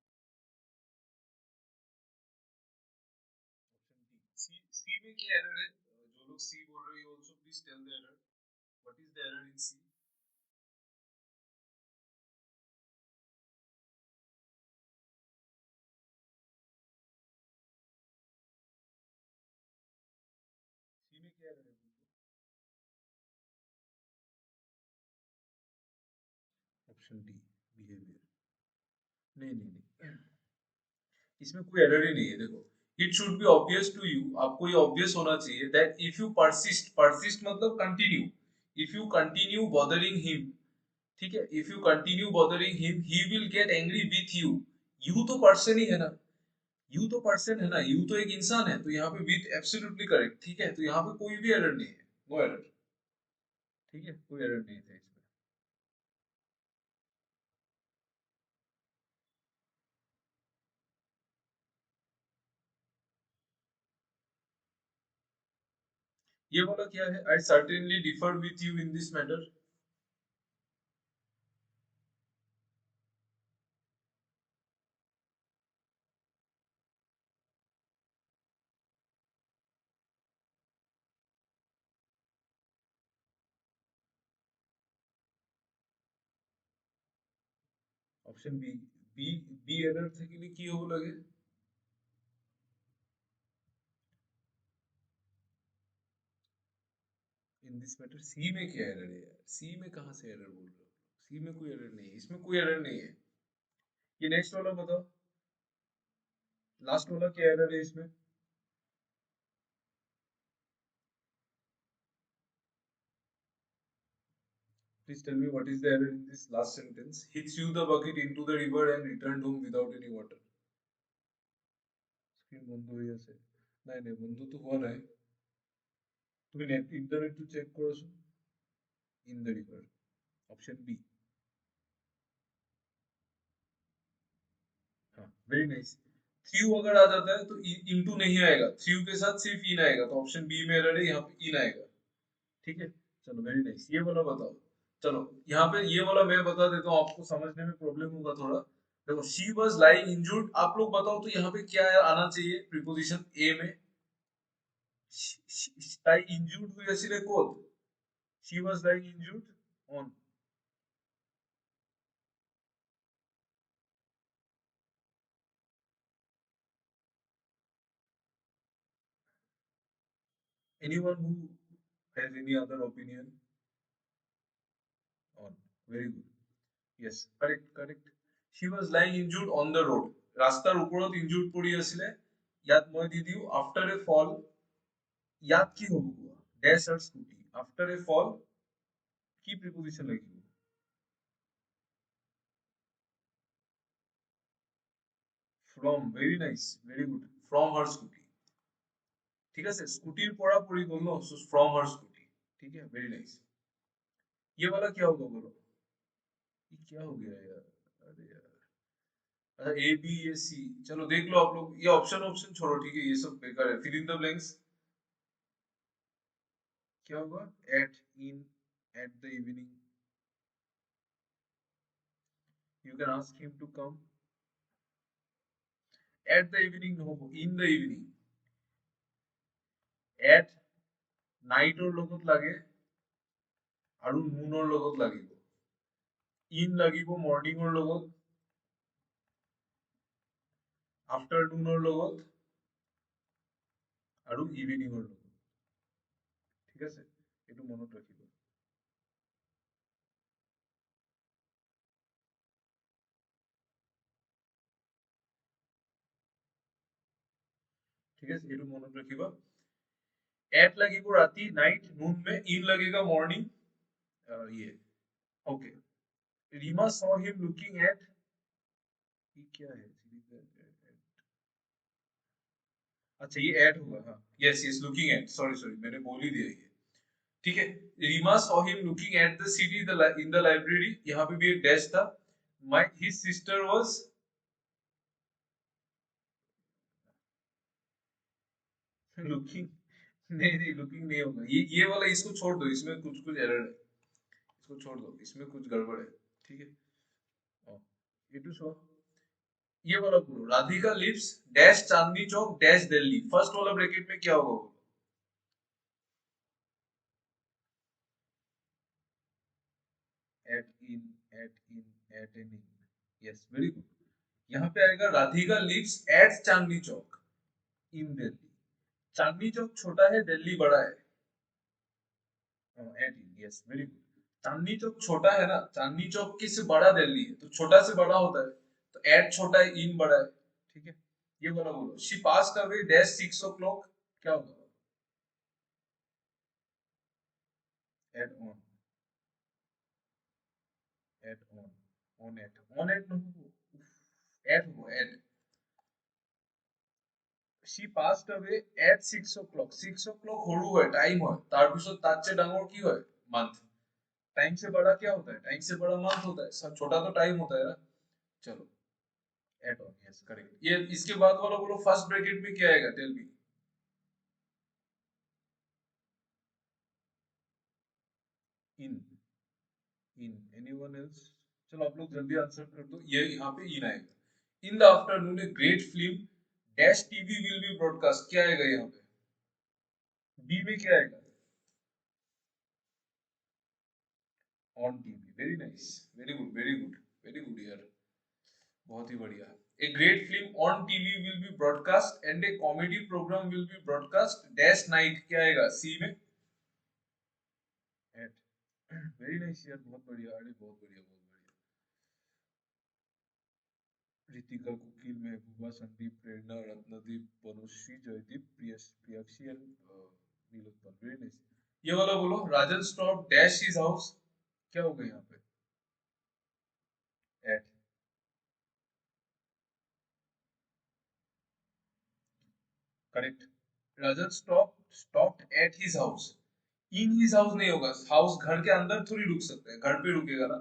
C option D C में क्या एरर है जो लोग सी बोल रहे हो also please tell the error what is the error in C में क्या एरर है? Option D, behaviour. नहीं नहीं नहीं, इसमें कोई एरर ही नहीं है। देखो, it should be obvious to you, आपको ये ऑब्वियस होना चाहिए that if you persist, persist मतलब continue, if you continue bothering him, ठीक है, if you continue bothering him he will get angry with you. You तो पर्सन ही है ना, यू तो पर्सन है ना, यू तो एक इंसान है, तो यहाँ पे विथ एब्सोल्युटली करेक्ट, ठीक है, तो यहाँ पे कोई भी एरर नहीं है, नो एरर, ठीक है, कोई एरर नहीं था इसमें। ये वाला क्या है? I certainly differ with you in this matter. Option B, B, B error थे कि नहीं की हो लगे। इन दिस मैटर सी में क्या एरर है यार? सी में कहाँ से एरर बोल रहे हो? सी में कोई एरर नहीं है, इसमें कोई एरर नहीं है। ये नेक्स्ट वाला बताओ, लास्ट वाला क्या एरर है इसमें? Please tell me what is the error in this last sentence? He threw the bucket into the river and returned home without any water. Screen বন্ধ হয়ে আছে। নাই নাই, বন্ধ তো হওয়া নাই। তুমি নেট ইন্টারনেট তো চেক করেছো? In the river, option B. हाँ, वेरी नाइस। थ्रू अगर आ जाता है तो इनटू नहीं आएगा, थ्रू के साथ सिर्फ इन आएगा, तो ऑप्शन बी में एरर है, यहाँ पे इन आएगा, ठीक है। चलो वेरी नाइस, ये वाला बताओ। चलो, यहाँ पे ये वाला मैं बता देता हूँ, आपको समझने में प्रॉब्लम होगा थोड़ा। देखो, शी वॉज लाइंग इंजूर्ड, आप लोग बताओ तो यहाँ पे क्या आना चाहिए प्रीपोजिशन ए में? তাই injured হয়েছিলে কোথ? she was lying injured on, anyone who has any other opinion? On, very good, yes, correct correct, she was lying injured on the road, রাস্তার উপৰত injured পৰি আছিলে। ইয়াত মই দি দিও after a fall, ইয়াত কি হ'ব কোৱা? dash or scooty, after a fall কি প্ৰিপজিশন লাগিব? from, very nice, very good, from her scooty, ঠিক আছে, স্কুটির পরা পৰি গ'ল ন, so from her scooty, ठीक है, very nice। ये वाला क्या होगा बोलो? ये क्या हो गया यार? अरे यार, अच्छा, ए बी ए सी, चलो देख लो आप लोग, ये ऑप्शन ऑप्शन छोड़ो, ठीक है, ये सब बेकार है, फिल इन द ब्लैंक्स। क्या होगा? At, in, at the evening, you can ask him to come. At the evening নহব, इन द इवनिंग। एट নাইটৰ লগত লাগে আৰু নুনৰ লগত লাগিব। ইন লাগিব মৰ্নিংৰ লগত, আফটাৰনুনৰ লগত আৰু ইভিনিংৰ লগত, ঠিক আছে, এইটো মনত ৰাখিব, ঠিক আছে, এইটো মনত ৰাখিবা। एट लगेगा राती, नाइट, नून में, इन लगेगा मॉर्निंग, ये, okay. Rima saw him looking at, ये क्या है? अच्छा, ये एट होगा, हाँ, yes yes, looking at, sorry sorry, मैंने बोल ही दिया ये, ठीक है। Rima saw him looking at the CD in the library, यहाँ पे भी एक डैश था। My his sister was, looking, नहीं नहीं, लुकिंग नहीं होगा, ये वाला इसको छोड़ दो, इसमें कुछ कुछ एरर है, इसको छोड़ दो, इसमें कुछ गड़बड़ है, ठीक है। ये टू शो, ये वाला बोलो, Radhika lives dash Chandni Chowk dash Delhi, first वाला ब्रैकेट में क्या होगा? At in, eight in, eight in, yes, very good. यहाँ पे आएगा राधिका लिव्स एट चांदनी चौक इन दिल्ली। चांदनी चौक छोटा है, दिल्ली बड़ा है, एट इन, yes very good. Chandni Chowk छोटा है ना, चांदनी चौक के से बड़ा दिल्ली है, तो छोटा से बड़ा होता है, तो एट छोटा है, इन बड़ा है, ठीक है। ये वाला बोलो, she passed away dash 6 o'clock, क्या होगा? At on, at on, on at at हो at. She passed away at 6 o'clock, 6 o'clock সৰু হয়, টাইম হয়, তাৰপিছত তাতছে ডাঙৰ কি হয়? मंथ। टाइम से बड़ा क्या होता है? टाइम से बड़ा मंथ होता है, सब छोटा तो टाइम होता है ना। चलो, एट ऑन, यस करेक्ट। ये इसके बाद वाला बोलो, फर्स्ट ब्रैकेट में क्या आएगा? Tell me. In, in, anyone else? चलो आप लोग जल्दी आंसर कर दो, ये यहाँ पे इन आएगा। In the afternoon a great film dash TV will be broadcast, क्या आएगा यहाँ पे? बी में क्या आएगा? On TV, very nice, very good, very good, very good यार, बहुत ही बढ़िया। A great film on TV will be broadcast and a comedy programme will be broadcast dash night, क्या आएगा? सी में एट। वेरी नाइस यार, बहुत बढ़िया, अरे बहुत बढ़िया, बहुत बढ़िया। Ritika, Kukil, Mehbooba, Sandeep, Prerna, Ratnadeep, Panushree, Jaydeep, Priyakshi and Nilotpal, very nice. ये वाला बोलो, Rajan stop dash his house, क्या होगा यहाँ पे? At, correct. Rajan stop at his house, in his house नहीं होगा, हाउस घर के अंदर थोड़ी रुक सकते हैं, घर पे रुकेगा ना।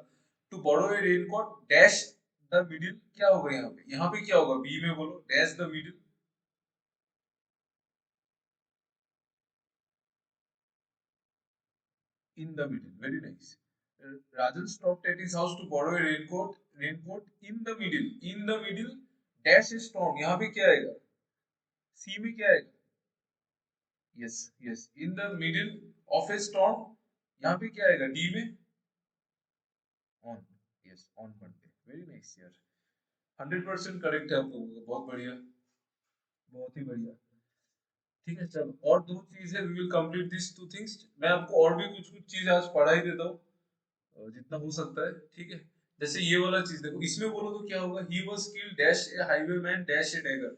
To borrow a raincoat dash the middle, क्या होगा यहाँ पे? यहाँ पे क्या होगा? बी में बोलो, dash the middle, in the middle, very nice. Rajan stopped at his house to borrow a raincoat in the middle, in the middle dash storm, यहाँ पे क्या आएगा? सी में क्या आएगा? Yes, yes, in the middle of a storm, यहाँ पे क्या आएगा? डी में on, yes, on Monday, very nice यार, 100% करेक्ट है आप लोगों का, बहुत बढ़िया, बहुत ही बढ़िया। ठीक है, चलो और दो चीज है, we will complete this two things. मैं आपको और भी कुछ कुछ चीज आज पढ़ा ही देता हूँ, जितना हो सकता है, ठीक है। जैसे ये वाला चीज देखो, इसमें बोलो तो क्या होगा? He was killed dash a highwayman dash a dagger.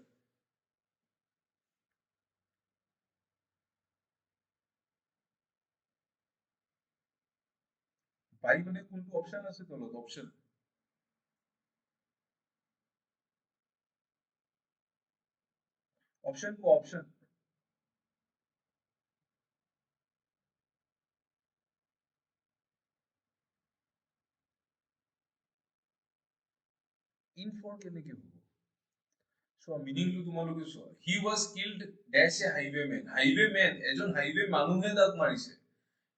भाई मैंने কোনটো অপশন আছে তলত অপশন, অপশন को ऑप्शन, इन ফর কেনে কি হবো? সো মিনিংটো তোমালোকে চোৱা, হি ওয়াজ কিল্ড ডैश ए हाईवेमैन, हाईवेमैन এজন হাইवे মানুহে তাক মাৰিছে,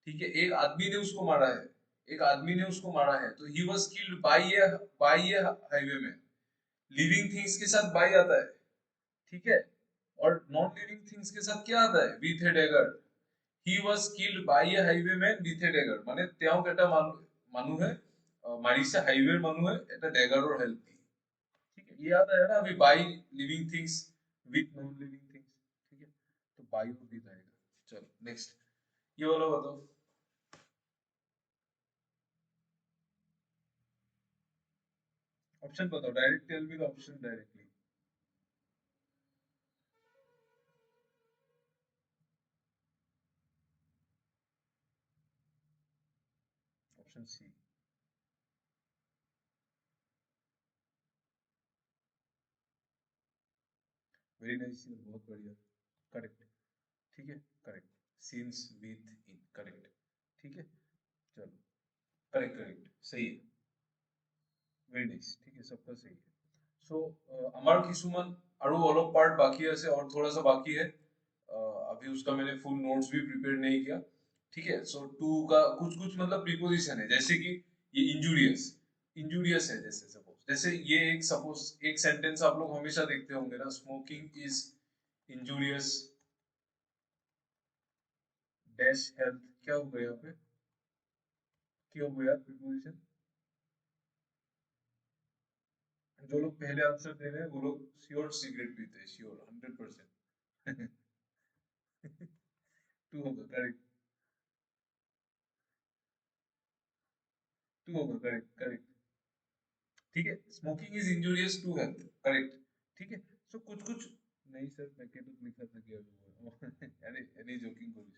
ठीक है, एक आदमी ने उसको मारा है, एक आदमी ने उसको मारा है, तो he was killed by a highwayman. Living things के साथ बाई आता है, ठीक है, और नॉन लिविंग थिंग्स के साथ क्या आता है? With a dagger. He was killed by a highwayman with a dagger, মানে তেওঁক এটা মানুহে মাৰিছে, হাইৱেৰ মানুহে এটা ড্যাগাৰৰ হেল্প দি, ठीक है। ये याद आया ना अभी, by living things with non living things, ठीक है, तो बाई और विथ आएगा। चलो नेक्स्ट, ये वाला बताओ। ऑप्शन बताओ, direct tell me the option directly. Option C, very nice, बहुत बढ़िया, करेक्ट, ठीक है, correct, since with in, correct, ठीक है, चलो, करेक्ट, करेक्ट, सही है, वेरी नाइस, ठीक है, सबका सही है। सो আমার কিছুমান আৰু অলপ পাर्ट बाकी আছে, और थोड़ा सा बाकी है, अभी उसका मैंने फुल नोट्स भी प्रिपेयर नहीं किया, ठीक है। सो टू का कुछ कुछ मतलब प्रीपोजिशन है, जैसे कि ये इंजूरियस, इंजूरियस है, जैसे सपोज, जैसे ये एक सपोज एक सेंटेंस आप लोग हमेशा देखते होंगे ना, smoking is injurious dash health, क्या हो गया यहाँ पे? क्यों हो गया प्रीपोजिशन? जो लोग पहले आंसर दे रहे हैं वो लोग श्योर सिगरेट पीते हैं, श्योर 100%। टू होगा करेक्ट, टू होगा, करेक्ट करेक्ट। ठीक है, smoking is injurious to health, correct. ठीक है, सो कुछ कुछ नहीं सर पैकेट लिखा था कि अरे एनी जोकिंग করিস,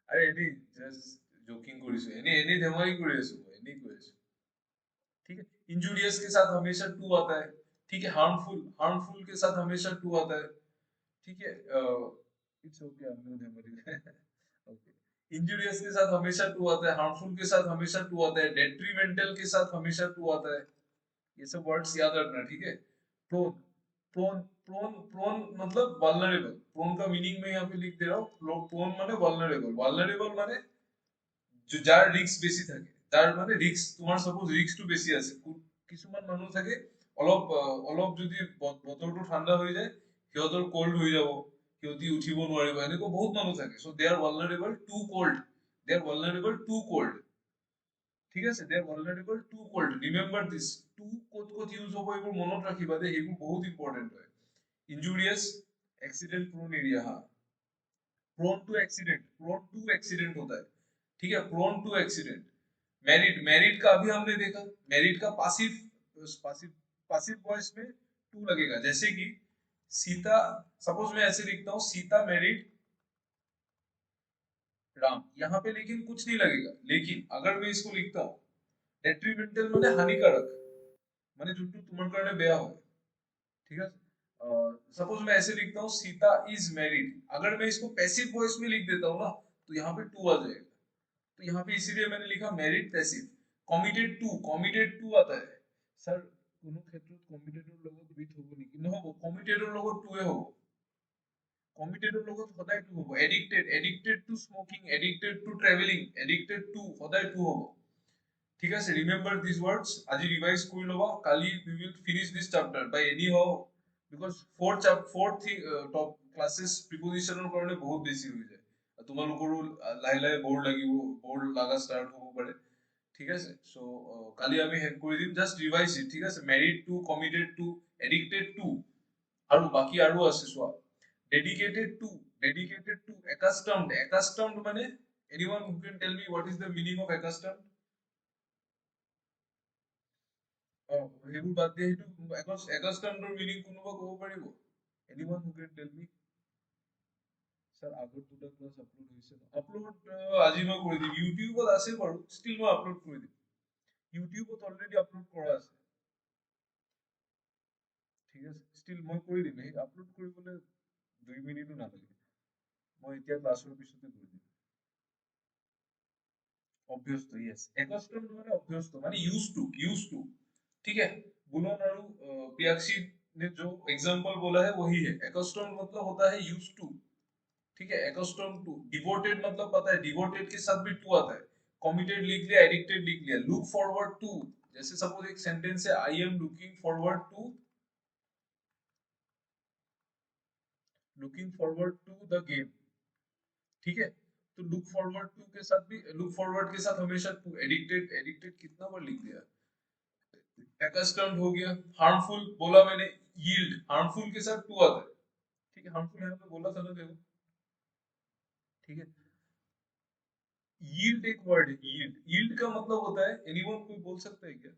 আরে এনি জাস্ট जोकिंग করিস, এনি এনি ধেমালি করে আছো, এনি করে আছো। ठीक है, इंजूरियस के साथ हमेशा टू आता है। ठीक है, हार्मफुल हार्मफुल के साथ हमेशा टू आता है। ठीक है, it's okay, I know Dhemali. Okay, injurious के साथ हमेशा टू आता है, हार्मफुल के साथ हमेशा टू आता है, डेट्रीमेंटल के साथ हमेशा टू आता है। ये सब वर्ड्स याद रखना, ठीक है। प्रोन, प्रोन प्रोन प्रोन मतलब वल्नरेबल। प्रोन का मीनिंग मैं यहाँ पे लिख दे रहा हूँ, प्रोन माने वल्नरेबल। वल्नरेबल माने যার রিস্ক বেশি থাকে, যার মানে রিস্ক, তোমার সাপোজ রিস্কটো বেশি আছে। কিছুমান মানুহ থাকে অলপ অলপ যদি বতৰটো ঠাণ্ডা হৈ যায় সিহঁতৰ কোল্ড হৈ যাব, সিহঁতি উঠিব নোৱাৰিব, এনেকুৱা বহুত মানুহ থাকে। So they are vulnerable to cold, they are vulnerable to cold. ঠিক আছে, they are vulnerable to cold. Remember this, to ক'ত ক'ত ইউজ হ'ব এইবোৰ মনত ৰাখিবা দেই, সেইবোৰ বহুত ইম্পৰ্টেণ্ট হয়। इंजूरियस, एक्सीडेंट प्रोन एरिया, हाँ। Prone to accident, prone to accident होता है। ठीक है, prone to accident. Married, married का अभी हमने देखा, मैरिड का पासिव, पासिव पासिव वॉइस में टू लगेगा। जैसे कि सीता, सपोज मैं ऐसे लिखता हूँ, सीता मैरिड राम, यहाँ पे लेकिन कुछ नहीं लगेगा। लेकिन अगर मैं इसको लिखता हूँ डेट्रीमेंटल माने हानिकारक, माने जुट्टू तुम्हारे करने बेया हो, ठीक है। सपोज मैं ऐसे लिखता हूँ सीता इज मैरिड, अगर मैं इसको पैसिव वॉइस में लिख देता हूँ ना तो यहाँ पे टू आ जाएगा। तो यहाँ पे इसीलिए मैंने लिखा married passive. Committed to, committed to आता है। सर কোনো ক্ষেত্ৰত কমিটেডৰ লগত উইথ হ'ব নেকি? নহ'ব, কমিটেডৰ লগত টুৱে হ'ব। কমিটেডৰ লগত সদায় টু হ'ব। Addicted, addicted two smoking, addicted two travelling, addicted two সদায় টু হ'ব। ঠিক আছে, ৰিমেম্বাৰ দিস ওয়ার্ডস, আজি ৰিভাইজ কৰি ল'বা, কালি we will finish this chapter by anyhow, because fourth top classes প্ৰিপজিশনৰ কাৰণে বহুত বেছি হৈ যায়। তোমালোকৰো লাহে লাহে বোৰ্ড লাগিব, বোৰ্ড লাগা ষ্টাৰ্ট হ'ব পাৰে। ঠিক আছে, সো কালি আমি হেড কৰি দিম, জাস্ট ৰিভাইজ ইট। ঠিক আছে, married to, committed to, addicted to, আৰু বাকি আৰু আছে চোৱা। Dedicated to, dedicated to, accustomed, accustomed মানে anyone who can tell me what is the meaning of accustomed? সেইবোৰ বাদ দিয়ে, সেইটো একাস্টমডৰ মিনিং কোনোবা ক'ব পাৰিব? Anyone who can tell me? Sir আগৰ দুটা ক্লাস আপলোড হৈছে ন? আপলোড আজি মই কৰি দিম, ইউটিউবত আছে বাৰু, ষ্টিল মই আপলোড কৰি দিম। ইউটিউবত অলৰেডি আপলোড কৰা আছে। ঠিক আছে, ষ্টিল মই কৰি দিম, সেই আপলোড কৰিবলৈ 2 মিনিটো নালাগে, মই এতিয়া ক্লাছৰ পিছতে কৰি দিম। অভ্যস্ত, यस, accustomed মানে অভ্যস্ত মানে used to। ठीक है, बुलन और पियाक्सी ने जो एग्जांपल बोला है वही है। accustomed मतलब होता है used to। ठीक है, accustomed to। devoted मतलब पता है, devoted के साथ भी टू आता है। committed लिख लिया, addicted लिख लिया। look forward to, जैसे सपोज एक सेंटेंस है, I am looking forward to the game। ठीक है, तो लुक फॉरवर्ड टू के साथ भी, लुक फॉरवर्ड के साथ हमेशा टू। एडिक्टेड, एडिक्टेड कितना बार लिख दिया। एक्स्टम्ड हो गया। हार्मफुल बोला मैंने, यील्ड, हार्मफुल के साथ टू आता है। ठीक है, हार्मफुल यहाँ पे बोला था ना, देखो। ठीक है, यील्ड एक वर्ड है, यील्ड। यील्ड का मतलब होता है, एनीवन कोई बोल सकता है क्या?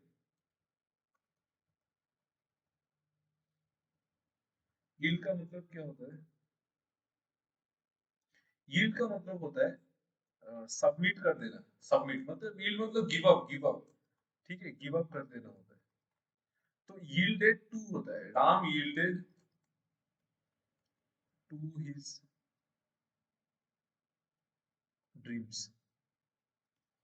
यील्ड का मतलब क्या होता है? यील्ड का मतलब होता है सबमिट कर देना। सबमिट मतलब, यील्ड मतलब गिव अप, गिव अप। ठीक है, गिव अप कर देना होता है। तो यील्डेड टू होता है, Ram yielded to his dreams.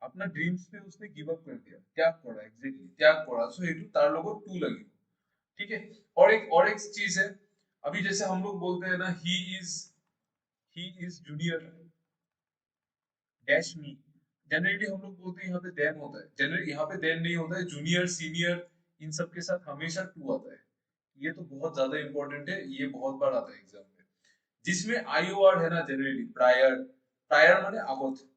अपना ड्रीम्स पे उसने गिव अप कर दिया, त्याग करा, एग्जैक्टली त्याग करा। सो हेतु तार लोगो टू लगी। ठीक है, और एक चीज है, अभी जैसे हम लोग बोलते हैं ना, ही is junior dash me. Generally हम लोग बोलते हैं यहाँ पे देन होता है, जनरली यहाँ पे देन नहीं होता है। जूनियर, सीनियर, इन सब के साथ हमेशा टू आता है। ये तो बहुत ज्यादा इंपॉर्टेंट है, ये बहुत बार आता है एग्जाम में। जिसमें आईओआर है ना, जनरली प्रायर, प्रायर माने आगत।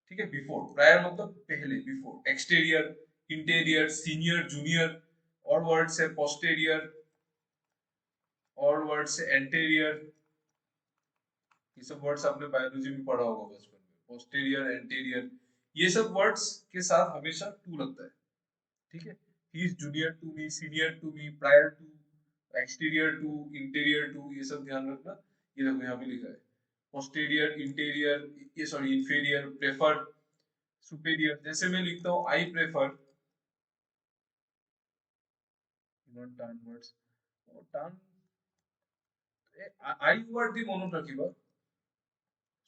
ठीक है, बिफोर, प्रायर मतलब पहले, before. Exterior, interior, senior, junior. और वर्ड से पोस्टेरियर, और वर्ड से एंटीरियर। ये सब वर्ड्स आपने बायोलॉजी में पढ़ा होगा बचपन में, पोस्टेरियर, एंटीरियर। ये सब वर्ड्स के साथ हमेशा टू लगता है, ठीक है। He is junior to me, senior to me, prior to, exterior to, interior to, ये सब ध्यान रखना। ये देखो यहाँ पे लिखा है पोस्टीरियर, इंटीरियर, ये सॉरी इंफीरियर, प्रेफर, सुपीरियर। जैसे मैं लिखता हूँ आई प्रेफर, नॉट टान वर्ड्स, टान আই ৱাৰ্ড দি মনত ৰাখিবা।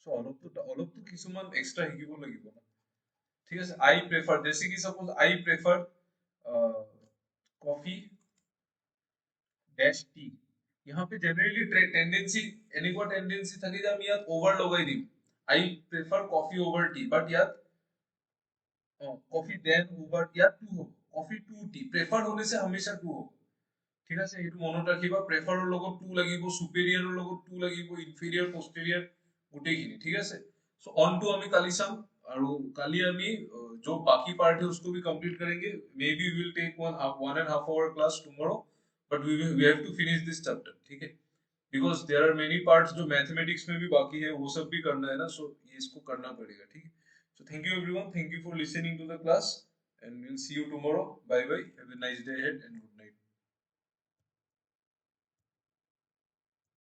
সো অলপতো কিছুমান এক্সট্ৰা শিকিব লাগিব না, ঠিক আছে। আই প্ৰেফাৰ, জেছে কি suppose I prefer coffee dash tea. यहाँ पे जनरली टेंडेंसी এনেকুৱা টেন্ডেন্সি থাকে যে আমি ইয়াত ওভাৰ লগাই দিম, I prefer coffee over T, but ইয়াত কফি দেন ওভার ইয়াত টু হ'ব, কফি টু টি, প্ৰেফাৰ होने से हमेशा टू হ'ব, ঠিক আছে। এইটো মনত ৰাখিবা, প্ৰেফাৰৰ লগত টু লাগিব, সুপেৰিয়ৰৰ লগত টু লাগিব, ইনফেৰিয়ৰ পষ্টেৰিয়ৰ গোটেইখিনি, ঠিক আছে। সো অন টু আমি কালি চাম, আৰু কালি আমি जो बाकी पार्ट है उसको भी कंप्लीट करेंगे। May be will take 1.5 hour class tomorrow, but we have to finish this chapter, ठीक है। Because there are many parts जो मैथमेटिक्स में भी बाकी है, वो सब भी करना है ना, सो ये इसको करना पड़ेगा, ठीक है। So thank you everyone, thank you for listening to the class, and will see you tomorrow. Bye bye, have a nice day ahead and